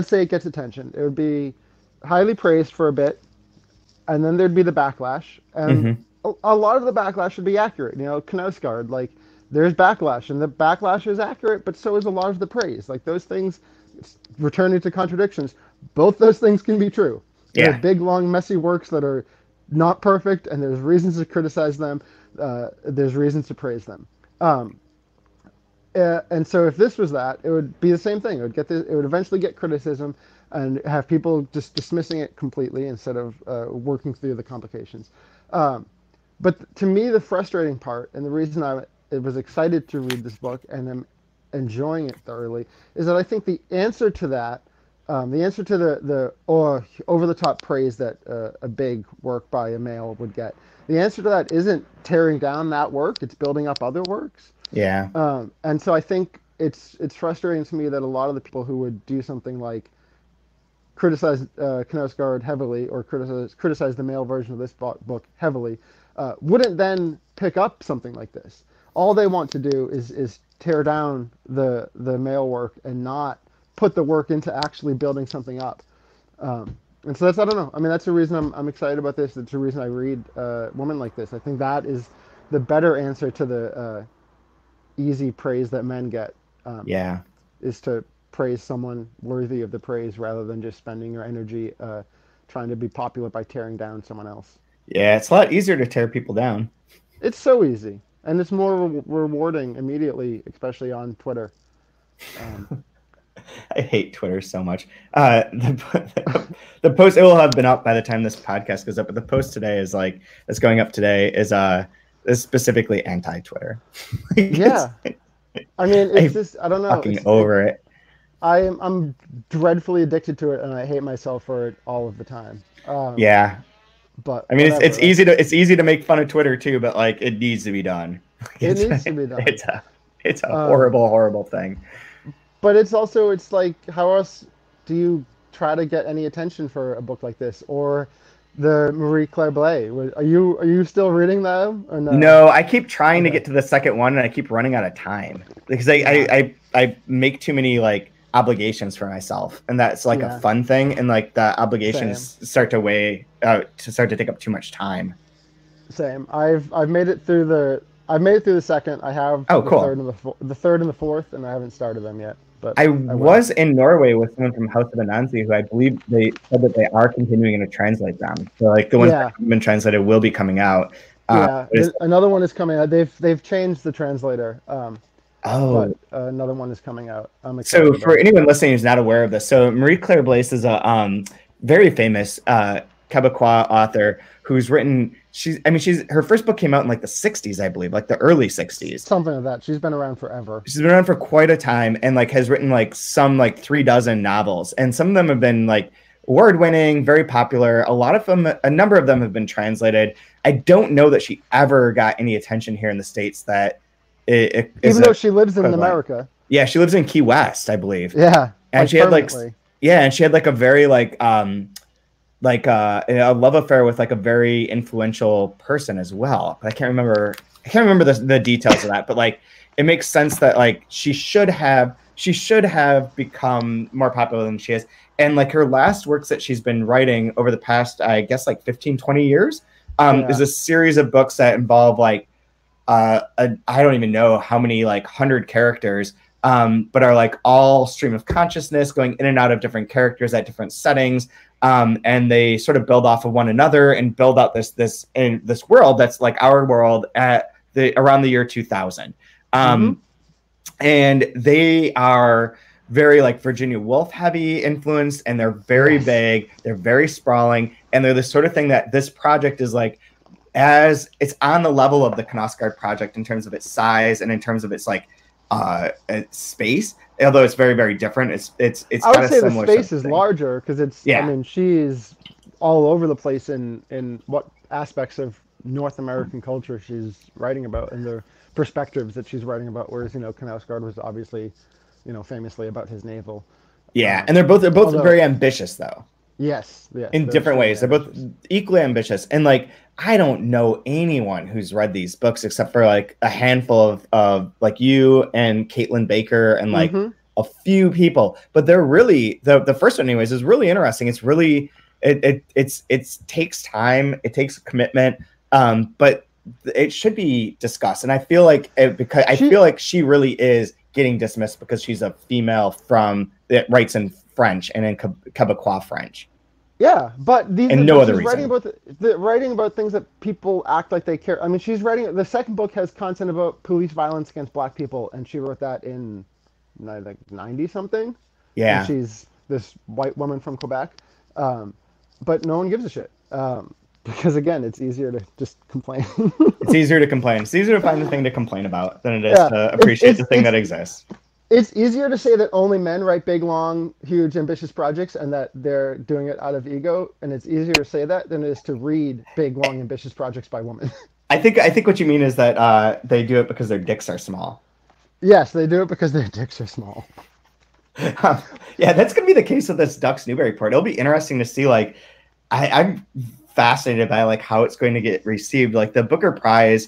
say it gets attention, it would be highly praised for a bit, and then there'd be the backlash, and a lot of the backlash would be accurate. Knausgaard, like, there's backlash, and the backlash is accurate, but so is a lot of the praise. Like, those things, returning to contradictions, both those things can be true. There are big, long, messy works that are not perfect, and there's reasons to criticize them. There's reasons to praise them. And so if this was that, it would be the same thing. It would eventually get criticism and have people just dismissing it completely instead of working through the complications. But to me, the frustrating part, and the reason I was excited to read this book and am enjoying it thoroughly, is that I think the answer to that, the answer to the over-the-top praise that a big work by a male would get, the answer to that isn't tearing down that work, it's building up other works. Yeah. And so I think it's frustrating to me that a lot of the people who would do something like criticize Knausgaard heavily, or criticize the male version of this book heavily, wouldn't then pick up something like this. All they want to do is tear down the male work and not put the work into actually building something up. And so that's, I don't know. I mean, that's the reason I'm excited about this. That's the reason I read women like this. I think that is the better answer to the easy praise that men get. Is to praise someone worthy of the praise rather than just spending your energy trying to be popular by tearing down someone else. Yeah, it's a lot easier to tear people down. It's so easy. And it's more rewarding immediately, especially on Twitter. I hate Twitter so much. The post, it will have been up by the time this podcast goes up, but the post today is like, that's going up today is specifically anti-Twitter. Yeah. I mean, it's just, I don't know. Fucking over it. I'm dreadfully addicted to it, and I hate myself for it all of the time. Yeah. But I mean, it's easy to make fun of Twitter too, but like, it needs to be done. It needs to be done. It's a horrible thing. But it's like, how else do you try to get any attention for a book like this? Or the Marie Claire Blais? Are you still reading them? Or no? No, I keep trying to get to the second one, and I keep running out of time because I make too many like obligations for myself, and that's like a fun thing, and like the obligations start to take up too much time. Same. I've made it through the second. I have the third and the fourth, and I haven't started them yet. But I was in Norway with someone from House of Anansi, who I believe they said that they are continuing to translate them. So like the ones that have been translated will be coming out. Another one is coming out. They've changed the translator. But another one is coming out. So for anyone listening who's not aware of this, so Marie Claire Blais is a very famous Quebecois author who's written. Her first book came out in like the 60s, I believe, like the early 60s. Something like that. She's been around forever. She's been around for quite a time, and like has written like some like 36 novels, and some of them have been like award-winning, very popular. A number of them have been translated. I don't know that she ever got any attention here in the States that is Even though she lives in equivalent. America. Yeah, she lives in Key West, I believe. Yeah, And like she had like permanently. yeah, and she had like a very like a love affair with like a very influential person as well. But I can't remember the details of that, but like it makes sense that like she should have become more popular than she is. And like her last works that she's been writing over the past, I guess, like 15, 20 years, is Yeah. a series of books that involve like I don't even know how many like 100 characters, but are like all stream of consciousness going in and out of different characters at different settings, and they sort of build off of one another and build out this world that's like our world at the around the year 2000. Mm-hmm. And they are very like Virginia Woolf heavy influenced, and they're very big, they're very sprawling, and they're the sort of thing that this project is like, as it's on the level of the Knausgaard project in terms of its size and in terms of its like its space, although it's very, very different. It's I got would a say the similar space sort of is thing. larger because it's. I Yeah. mean, she's all over the place in what aspects of North American culture she's writing about and the perspectives that she's writing about. Whereas Knausgaard was obviously, famously about his navel. Yeah, and they're both Although, very ambitious though, yes, in they're different extremely ways. They're both ambitious. equally ambitious, and like I don't know anyone who's read these books except for like a handful of like you and Caitlin Baker and like Mm-hmm. a few people. But they're really the first one, anyways, is really interesting. It's really it takes time, it takes commitment, but it should be discussed. And I feel like because I feel like she really is getting dismissed because she's a female that writes in French and in Quebecois French. Yeah, but And no other she's writing reason. about writing about things that people act like they care. I mean, she's writing the second book has content about police violence against Black people, and she wrote that in like 90 something, and Yeah. she's this white woman from Quebec, but no one gives a shit because again, it's easier to just complain. It's easier to complain. It's easier to find the thing to complain about than it is Yeah, to appreciate the thing that exists. it's easier to say that only men write big, long, huge, ambitious projects and that they're doing it out of ego. And it's easier to say that than it is to read big, long, ambitious projects by women. I think what you mean is that they do it because their dicks are small. Yes, they do it because their dicks are small. Yeah, that's gonna be the case with this Ducks Newburyport. It'll be interesting to see. Like, I'm fascinated by like how it's going to get received. Like the Booker Prize,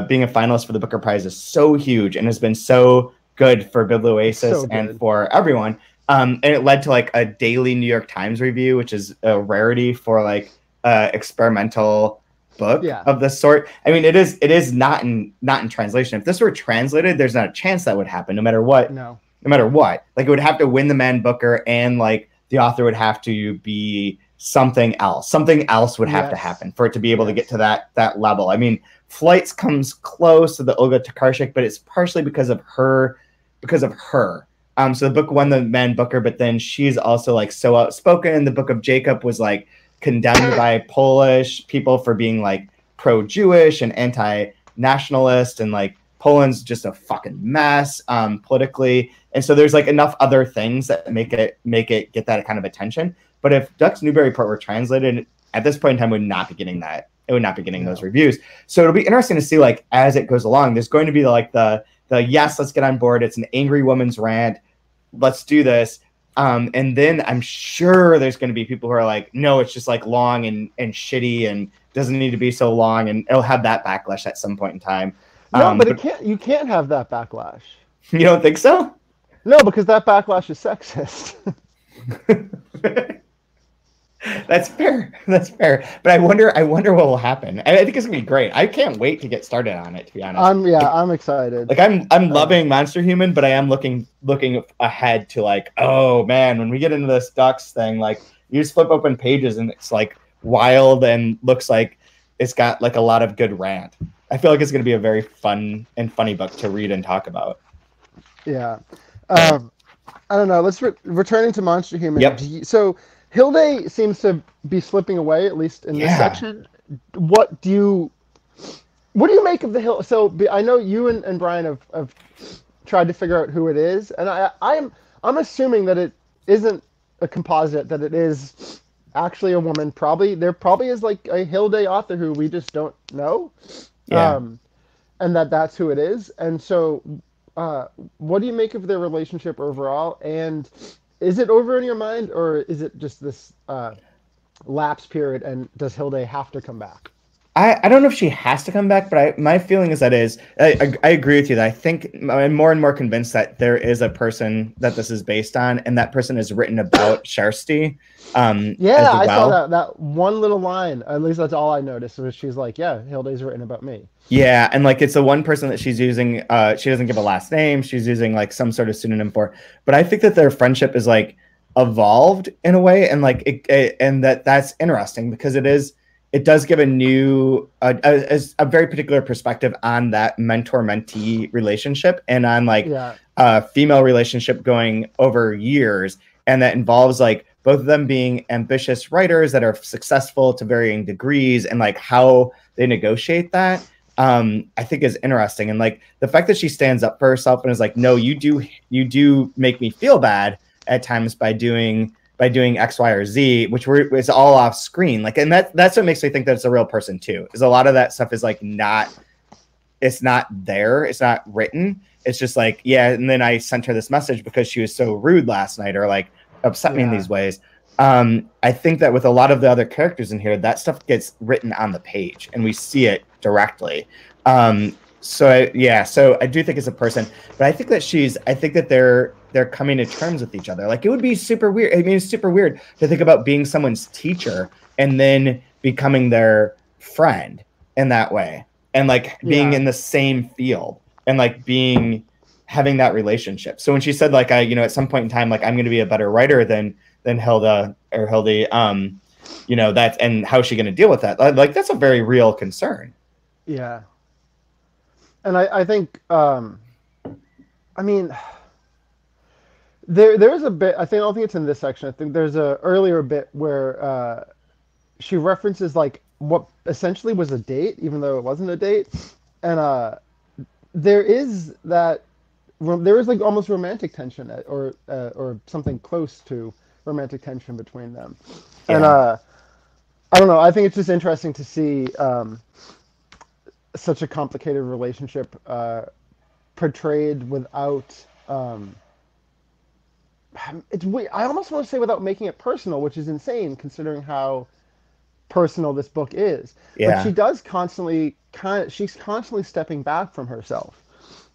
being a finalist for the Booker Prize is so huge and has been so good for Biblioasis and for everyone. And it led to like a daily New York Times review, which is a rarity for like experimental book of this sort. I mean, it is not in translation. If this were translated, there's not a chance that would happen, no matter what. No matter what. Like it would have to win the Man Booker, and like the author would have to be something else. Something else would have to happen for it to be able to get to that level. I mean, Flights comes close to the Olga Tokarczuk, but it's partially because of her. So the book won the Man Booker, but then she's also like so outspoken. The Book of Jacob was like condemned by Polish people for being like pro-Jewish and anti-nationalist, and like Poland's just a fucking mess politically. And so there's like enough other things that make it get that kind of attention. But if Ducks Newburyport were translated at this point in time, would not be getting that. It would not be getting those reviews. So it'll be interesting to see like as it goes along. There's going to be like the yes, let's get on board. It's an angry woman's rant. Let's do this. And then I'm sure there's going to be people who are like, no, it's just like long and shitty and doesn't need to be so long. And it'll have that backlash at some point in time. No, but you can't have that backlash. You don't think so? No, because that backlash is sexist. That's fair. But I wonder what will happen. I think it's gonna be great. I can't wait to get started on it, to be honest. I'm excited. Like I'm loving Monsterhuman, but I am looking ahead to like, oh man, when we get into this Ducks thing, like you just flip open pages and it's like wild and looks like it's got like a lot of good rant. I feel like it's gonna be a very fun and funny book to read and talk about. Yeah. I don't know. Let's returning to Monsterhuman. Yep. So Hilde seems to be slipping away, at least in this section. What do you make of the Hilde? So I know you and Brian have tried to figure out who it is, and I'm assuming that it isn't a composite, that it is actually a woman. There probably is like a Hilde author who we just don't know. Yeah. and that's who it is. And so, what do you make of their relationship overall? And is it over in your mind, or is it just this lapse period? And does Hilde have to come back? I don't know if she has to come back, but my feeling is that I agree with you that I think I'm more and more convinced that there is a person that this is based on, and that person is written about Kjersti Yeah, as I saw well. that one little line. At least that's all I noticed. Was she's like, "Yeah, Hilde's written about me." Yeah, and like it's the one person that she's using. She doesn't give a last name. She's using like some sort of pseudonym for. But I think that their friendship is like evolved in a way, and like and that's interesting because it does give a new a very particular perspective on that mentor mentee relationship and on like Yeah, female relationship going over years, and that involves like both of them being ambitious writers that are successful to varying degrees, and like how they negotiate that. I think is interesting. And like the fact that she stands up for herself and is like, no, you do make me feel bad at times by doing X, Y, or Z, which it's all off screen. Like, and that's what makes me think that it's a real person too. Is a lot of that stuff is like it's not there. It's not written. It's just like, yeah. And then I sent her this message because she was so rude last night or like upset me in yeah, these ways. I think that with a lot of the other characters in here, that stuff gets written on the page and we see it directly. So I do think it's a person, but I think that they're coming to terms with each other. Like it would be super weird. I mean, it's super weird to think about being someone's teacher and then becoming their friend in that way, and like being yeah, in the same field and like having that relationship. So when she said like at some point in time, like I'm going to be a better writer than Hilda or Hildy, that's and how is she going to deal with that? Like that's a very real concern. yeah. And I think, I mean, there's a bit. I don't think it's in this section. I think there's a earlier bit where she references like what essentially was a date, even though it wasn't a date, and there is that there is like almost romantic tension or something close to romantic tension between them, and Yeah. I don't know. I think it's just interesting to see such a complicated relationship portrayed without. It's I almost want to say without making it personal, which is insane considering how personal this book is. But Yeah. she's constantly stepping back from herself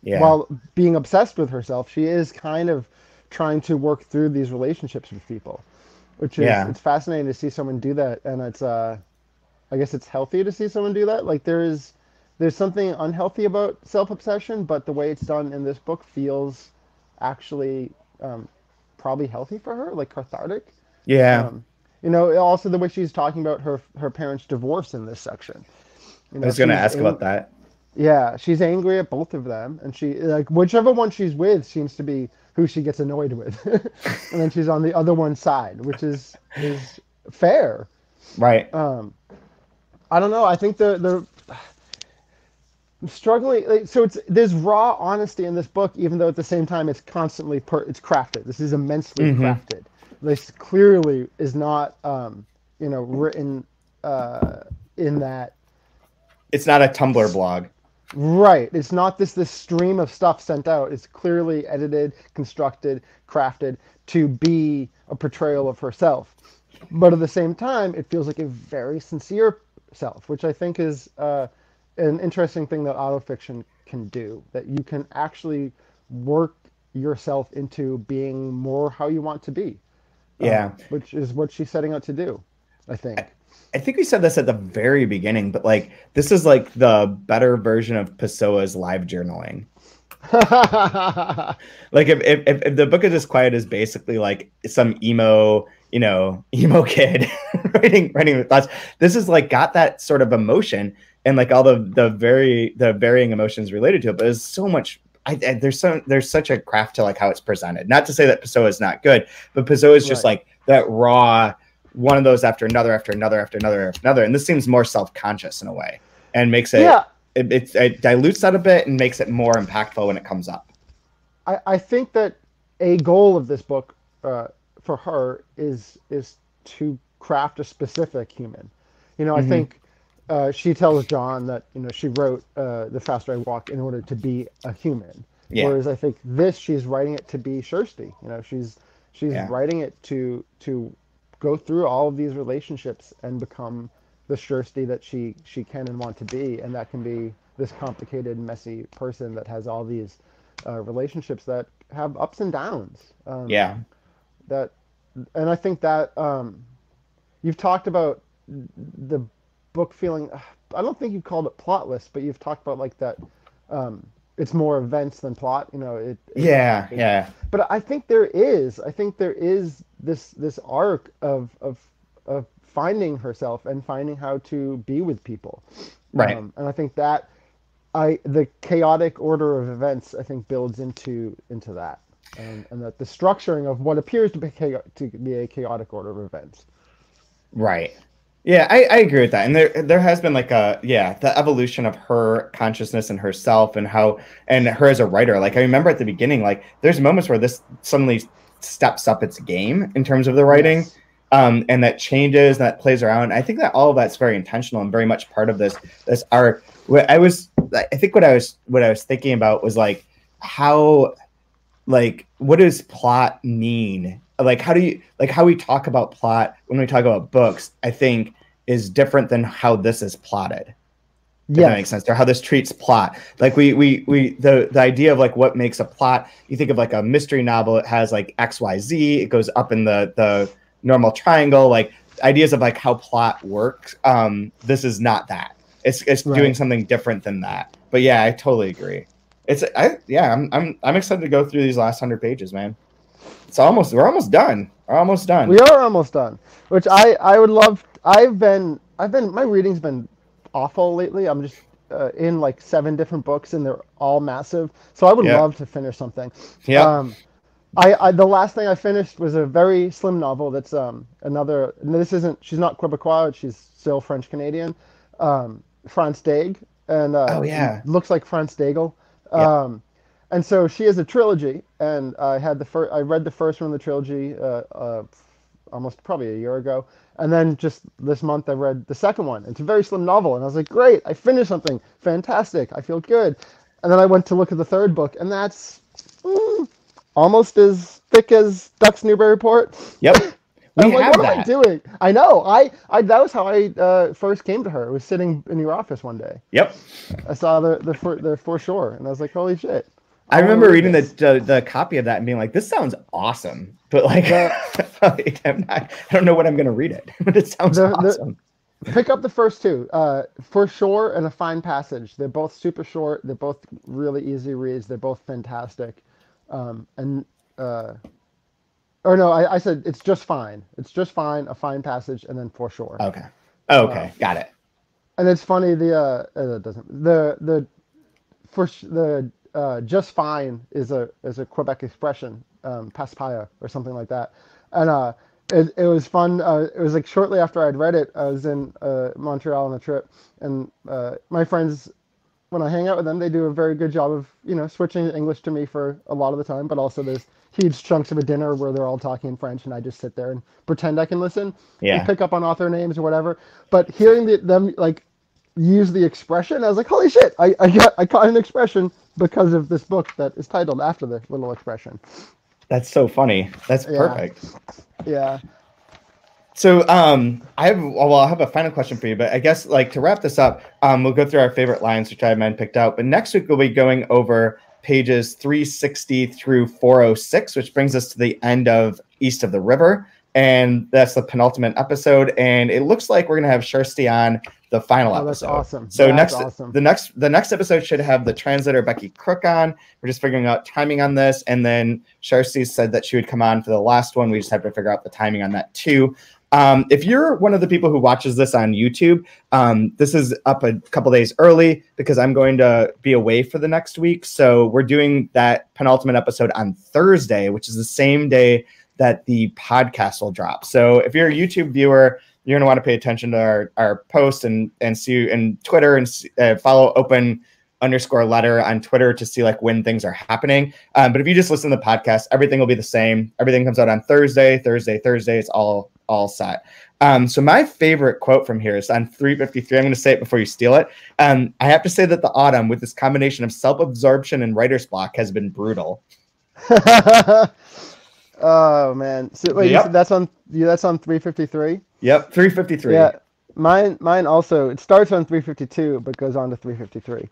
Yeah. while being obsessed with herself. She is kind of trying to work through these relationships with people, which is Yeah. it's fascinating to see someone do that, and it's I guess it's healthy to see someone do that. Like there's something unhealthy about self-obsession, but the way it's done in this book feels actually probably healthy for her, like cathartic. Yeah. Um, also the way she's talking about her parents' divorce in this section. I was going to She's ask about that. yeah, she's angry at both of them, and she like whichever one she's with seems to be who she gets annoyed with, and then she's on the other one's side, which is fair. Right. I don't know. I think the I'm struggling. Like, so there's raw honesty in this book, even though at the same time it's constantly it's crafted. This is immensely Hmm. crafted. This clearly is not written in that. It's not a Tumblr blog. Right. It's not this stream of stuff sent out. It's clearly edited, constructed, crafted to be a portrayal of herself. But at the same time, it feels like a very sincere self, which I think is an interesting thing that autofiction can do. That you can actually work yourself into being more how you want to be, Yeah. which is what she's setting out to do, I I, think. I think we said this at the very beginning, but like this is like the better version of Pessoa's live journaling. Like if the book is just quiet is basically like some emo kid writing the thoughts. This is like got that sort of emotion and like all the varying emotions related to it, but there's so much. There's such a craft to like how it's presented. Not to say that Pessoa is not good, but Pessoa is just Right. like that raw one of those after another after another after another after another, and this seems more self-conscious in a way and makes Yeah, it dilutes that a bit and makes it more impactful when it comes up. I think that a goal of this book for her is to craft a specific human. I Hmm. think she tells John that she wrote The Faster I Walk in order to be a human. Yeah. Whereas I think she's writing it to be Kjersti. She's writing it to go through all of these relationships and become the Kjersti that she can and want to be, and that can be this complicated, messy person that has all these relationships that have ups and downs. Yeah. That, and I think that you've talked about the book feeling. I don't think you've called it plotless, but you've talked about like that. It's more events than plot. Yeah. But I think there is this arc of finding herself and finding how to be with people. Right. And I think that the chaotic order of events, I think, builds into that, and that the structuring of what appears to be a chaotic order of events. Right. Yeah, I agree with that. And there has been like the evolution of her consciousness and herself and her as a writer. Like I remember at the beginning, like there's moments where this suddenly steps up its game in terms of the writing. Yes. And that changes and that plays around. I think that all of that's very intentional and very much part of this art. I think what I was thinking about was like how, like, what does plot mean? Like how we talk about plot when we talk about books, I think is different than how this is plotted. If that makes sense, or how this treats plot. Like the idea of like what makes a plot, you think of like a mystery novel, it has like XYZ, it goes up in the normal triangle, like ideas of like how plot works. This is not that. It's right. Doing something different than that. But yeah, I totally agree. I'm excited to go through these last 100 pages, man. We're almost done. We are almost done. Which I would love. My reading's been awful lately. I'm just in like 7 different books and they're all massive. So I would love to finish something. Yeah. The last thing I finished was a very slim novel that's another. She's not Quebecois, she's still French Canadian. France Dague, and looks like France Daigle. And so she has a trilogy, and I read the first one of the trilogy almost probably a year ago, and then just this month I read the second one. It's a very slim novel, and I was like, great, I finished something fantastic. I feel good. And then I went to look at the third book, and that's almost as thick as Duck's Newbury Report. Yep. What am I doing? I know. That was how I first came to her. I was sitting in your office one day. Yep. I saw the foreshore, and I was like, holy shit. I remember reading the copy of that and being like, this sounds awesome. But like, I don't know what I'm going to read it, but it sounds awesome. Pick up the first 2, Foreshore and A Fine Passage. They're both super short. They're both really easy reads. They're both fantastic. I said it's just fine. It's just fine, A Fine Passage, and then Foreshore. Okay. Okay. Got it. And it's funny, just fine is a Quebec expression, passe-paille or something like that. And it was fun. It was like shortly after I'd read it, I was in Montreal on a trip, and my friends, when I hang out with them, they do a very good job of switching English to me for a lot of the time, but also there's huge chunks of a dinner where they're all talking in French and I just sit there and pretend I can listen and pick up on author names or whatever. But hearing them like use the expression, I was like, holy shit, I caught an expression because of this book that is titled after the little expression. That's so funny. That's perfect. Yeah. So I have a final question for you, but I guess like to wrap this up, we'll go through our favorite lines, which I have picked out. But next week we'll be going over pages 360 through 406, which brings us to the end of East of the River. And that's the penultimate episode. And it looks like we're going to have Kjersti on the final episode. That's awesome. So awesome. The next episode should have the translator Becky Crook on. We're just figuring out timing on this. And then Kjersti said that she would come on for the last one. We just have to figure out the timing on that too. If you're one of the people who watches this on YouTube, this is up a couple days early because I'm going to be away for the next week. So we're doing that penultimate episode on Thursday, which is the same day that the podcast will drop. So if you're a YouTube viewer, you're going to want to pay attention to our posts and see and Twitter and follow open_letter on Twitter to see like when things are happening. But if you just listen to the podcast, everything will be the same. Everything comes out on Thursday. It's all all set. So my favorite quote from here is on 353. I'm going to say it before you steal it. I have to say that the autumn, with this combination of self-absorption and writer's block, has been brutal. Oh man! So wait, you said that's on 353. Yep, 353. Yeah, mine also. It starts on 352, but goes on to 353.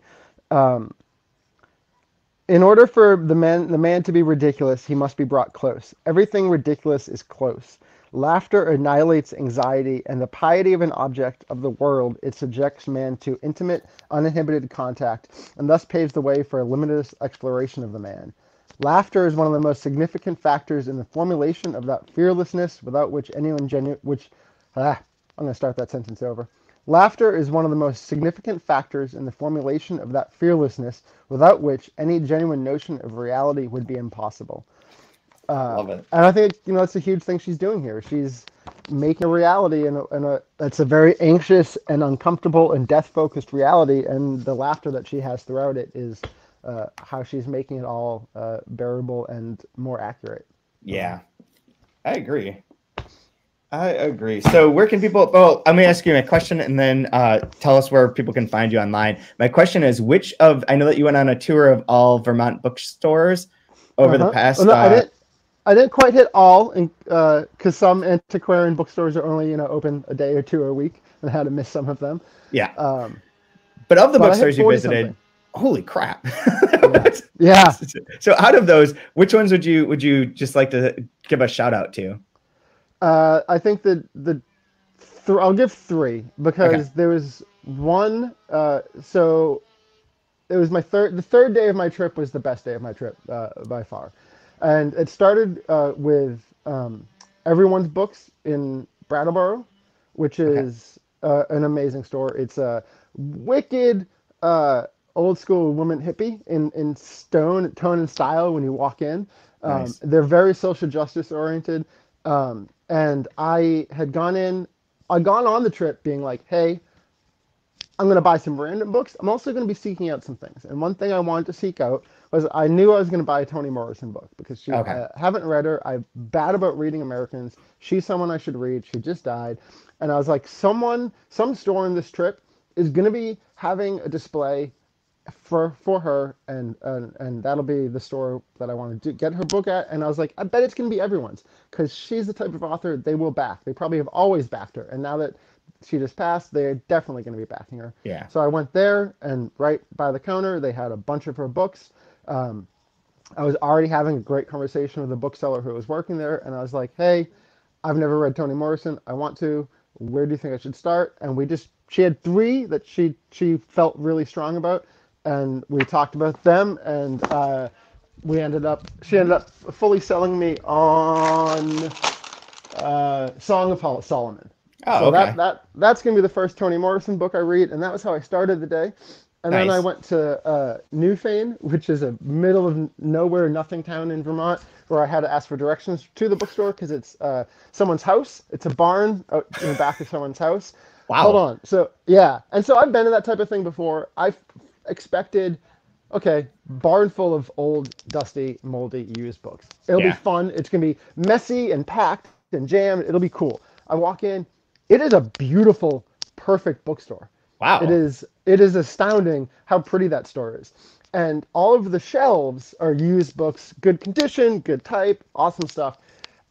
In order for the man to be ridiculous, he must be brought close. Everything ridiculous is close. Laughter annihilates anxiety, and the piety of an object of the world, it subjects man to intimate, uninhibited contact, and thus paves the way for a limitless exploration of the man. Laughter is one of the most significant factors in the formulation of that fearlessness without which anyone I'm going to start that sentence over. Laughter is one of the most significant factors in the formulation of that fearlessness without which any genuine notion of reality would be impossible. Love it. And I think, it's a huge thing she's doing here. She's making a reality, and that's a very anxious and uncomfortable and death-focused reality, and the laughter that she has throughout it is how she's making it all bearable and more accurate. Yeah, I agree. So where can people, let me ask you my question and then tell us where people can find you online. My question is, I know that you went on a tour of all Vermont bookstores over the past... Well, no, I didn't quite hit all, because some antiquarian bookstores are only, open a day or two a week, and I had to miss some of them. Yeah. But of the bookstores you visited, something. Holy crap. Yeah. So out of those, which ones would you just like to give a shout out to? I think I'll give three, because there was one. So it was the third day of my trip was the best day of my trip by far, and it started with Everyone's Books in Brattleboro, which is an amazing store. It's a wicked old school woman hippie in tone and style when you walk in. Nice. They're very social justice oriented. And I had gone on the trip being like, hey, I'm going to buy some random books. I'm also going to be seeking out some things. And one thing I wanted to seek out was I knew I was going to buy a Toni Morrison book because I haven't read her. I'm bad about reading Americans. She's someone I should read. She just died. And I was like, some store in this trip is going to be having a display for her, and that'll be the store that I want to get her book at. And I was like, I bet it's going to be everyone's, because she's the type of author they will back. They probably have always backed her, and now that she just passed, they're definitely going to be backing her. Yeah. So I went there, and right by the counter they had a bunch of her books. I was already having a great conversation with the bookseller who was working there, and I was like, hey, I've never read Toni Morrison. I want to. Where do you think I should start? And she had three that she felt really strong about, and we talked about them, and she ended up fully selling me on Song of Solomon. Oh, so okay. that's going to be the first Toni Morrison book I read, and that was how I started the day. And Nice. Then I went to Newfane, which is a middle of nowhere, nothing town in Vermont, where I had to ask for directions to the bookstore because it's someone's house. It's a barn out in the back of someone's house. Wow. Hold on. So, yeah. And so I've been in that type of thing before. I've expected, okay, barn full of old, dusty, moldy, used books. It'll be fun. It's going to be messy and packed and jammed. It'll be cool. I walk in. It is a beautiful, perfect bookstore. Wow. It is astounding how pretty that store is. And all of the shelves are used books, good condition, good type, awesome stuff.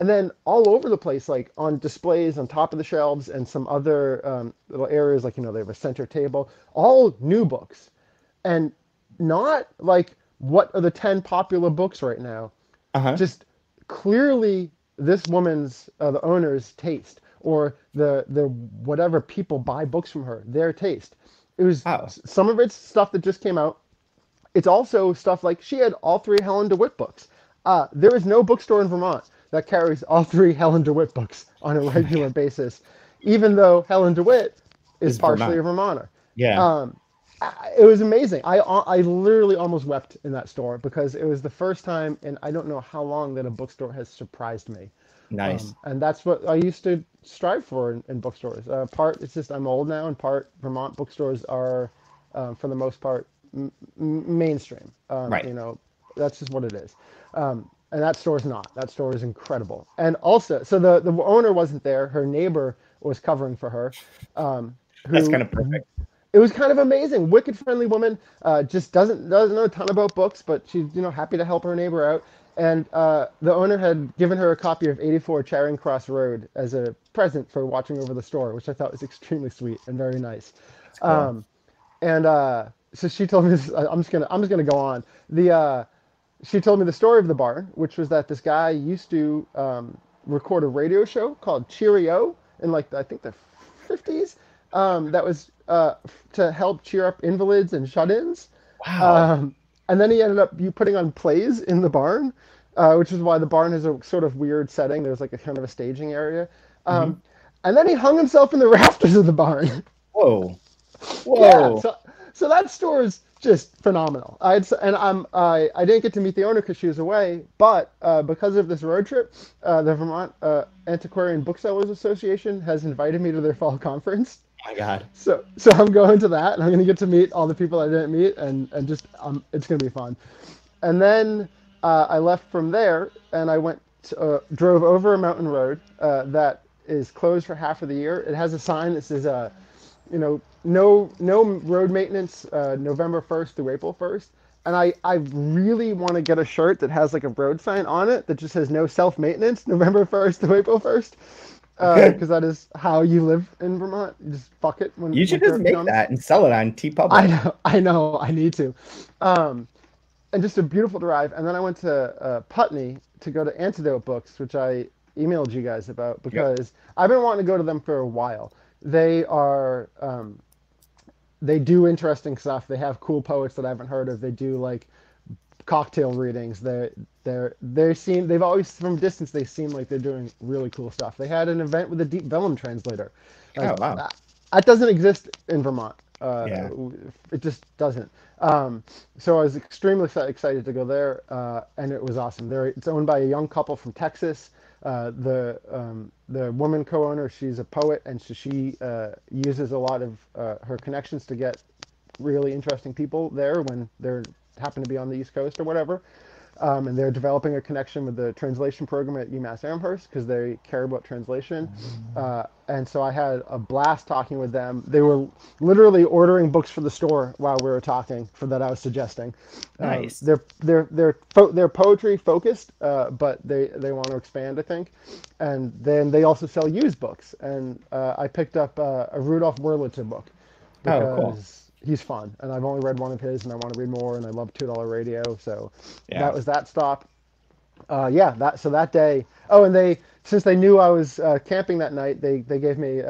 And then all over the place, like on displays on top of the shelves and some other little areas, like, they have a center table, all new books. And not like, what are the 10 popular books right now? Just clearly this woman's, the owner's taste, or the whatever people buy books from her, their taste. It was some of it's stuff that just came out. It's also stuff like she had all three Helen DeWitt books. There is no bookstore in Vermont that carries all three Helen DeWitt books on a regular basis, even though Helen DeWitt is partially a Vermonter. Yeah. It was amazing. I literally almost wept in that store because it was the first time in I don't know how long that a bookstore has surprised me. Nice. And that's what I used to strive for in bookstores. Part it's just I'm old now, and part Vermont bookstores are, for the most part, mainstream. Right. That's just what it is. And that store's not. That store is incredible. And also, so the owner wasn't there. Her neighbor was covering for her. That's Who kind of perfect. It was kind of amazing. Wicked friendly woman. Just doesn't know a ton about books, but she's happy to help her neighbor out. And the owner had given her a copy of 84 Charing Cross Road as a present for watching over the store, which I thought was extremely sweet and very nice. That's cool. And so she told me this. I'm just gonna go on. She told me the story of the barn, which was that this guy used to record a radio show called Cheerio in like I think the 50s. That was to help cheer up invalids and shut-ins. Wow. And then he ended up putting on plays in the barn, which is why the barn has a sort of weird setting. There's like a kind of a staging area. Mm-hmm. And then he hung himself in the rafters of the barn. Whoa. Yeah, so that store is just phenomenal. I didn't get to meet the owner because she was away, but because of this road trip, the Vermont Antiquarian Booksellers Association has invited me to their fall conference. Oh my God. So I'm going to that, and I'm going to get to meet all the people I didn't meet, and just it's going to be fun. And then I left from there, and I drove over a mountain road that is closed for half of the year. It has a sign that says, no road maintenance November 1st through April 1st. And I really want to get a shirt that has like a road sign on it that just says no self-maintenance November 1st through April 1st. Because that is how you live in Vermont. You just fuck it. You should just make that and sell it on TeePublic. I know. I need to. And just a beautiful drive. And then I went to Putney to go to Antidote Books, which I emailed you guys about because I've been wanting to go to them for a while. They are, they do interesting stuff. They have cool poets that I haven't heard of. They do like cocktail readings. They've always from a distance they seem like they're doing really cool stuff. They had an event with a deep vellum translator. Oh wow, that doesn't exist in Vermont. It just doesn't. So I was extremely excited to go there, and it was awesome. It's owned by a young couple from Texas. The woman co-owner, she's a poet, and so she uses a lot of her connections to get really interesting people there when they're happen to be on the East Coast or whatever. And they're developing a connection with the translation program at UMass Amherst because they care about translation. And so I had a blast talking with them. They were literally ordering books for the store while we were talking that I was suggesting. Nice. They're poetry focused, but they want to expand, I think. And then they also sell used books. And I picked up a Rudolf Wurlitzer book because he's fun, and I've only read one of his, and I want to read more, and I love $2 Radio, so that was that stop. So that day. Oh, and since they knew I was camping that night, they gave me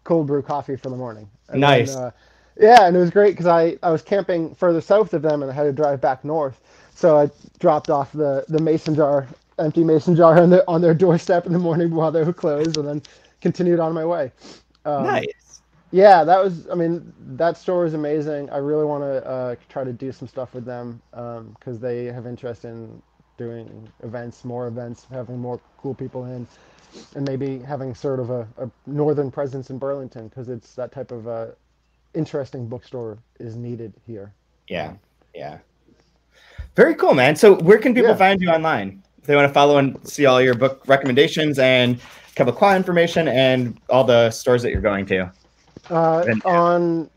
cold brew coffee for the morning. And nice. Then, and it was great because I was camping further south of them, and I had to drive back north, so I dropped off the empty mason jar on their doorstep in the morning while they were closed, and then continued on my way. Nice. Yeah, that store is amazing. I really want to try to do some stuff with them because they have interest in doing more events, having more cool people in, and maybe having sort of a northern presence in Burlington because it's that type of interesting bookstore is needed here. Yeah. Very cool, man. So where can people find you online? If they want to follow and see all your book recommendations and Kebba information and all the stores that you're going to. On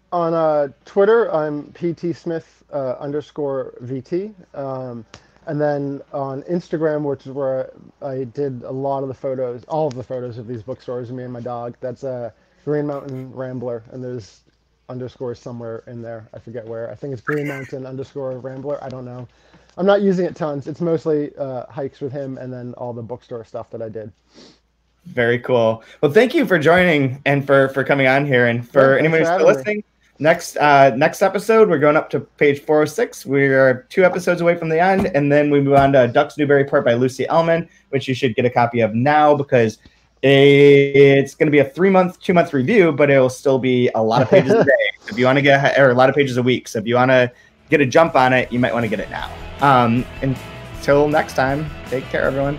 Twitter, I'm PT Smith _VT. And then on Instagram, which is where I did a lot of the photos, all of the photos of these bookstores, me and my dog. That's Green Mountain Rambler, and there's underscores somewhere in there. I forget where. I think it's Green Mountain _Rambler. I don't know. I'm not using it tons. It's mostly hikes with him and then all the bookstore stuff that I did. Very cool. Well, thank you for joining and for coming on here. And for anyone who's still listening, next episode, we're going up to page 406. We're 2 episodes away from the end. And then we move on to Duck's Newburyport by Lucy Ellman, which you should get a copy of now because it's going to be a 2-month review, but it will still be a lot of pages a day. If you want to get, or a lot of pages a week. So if you want to get a jump on it, you might want to get it now. Until next time, take care, everyone.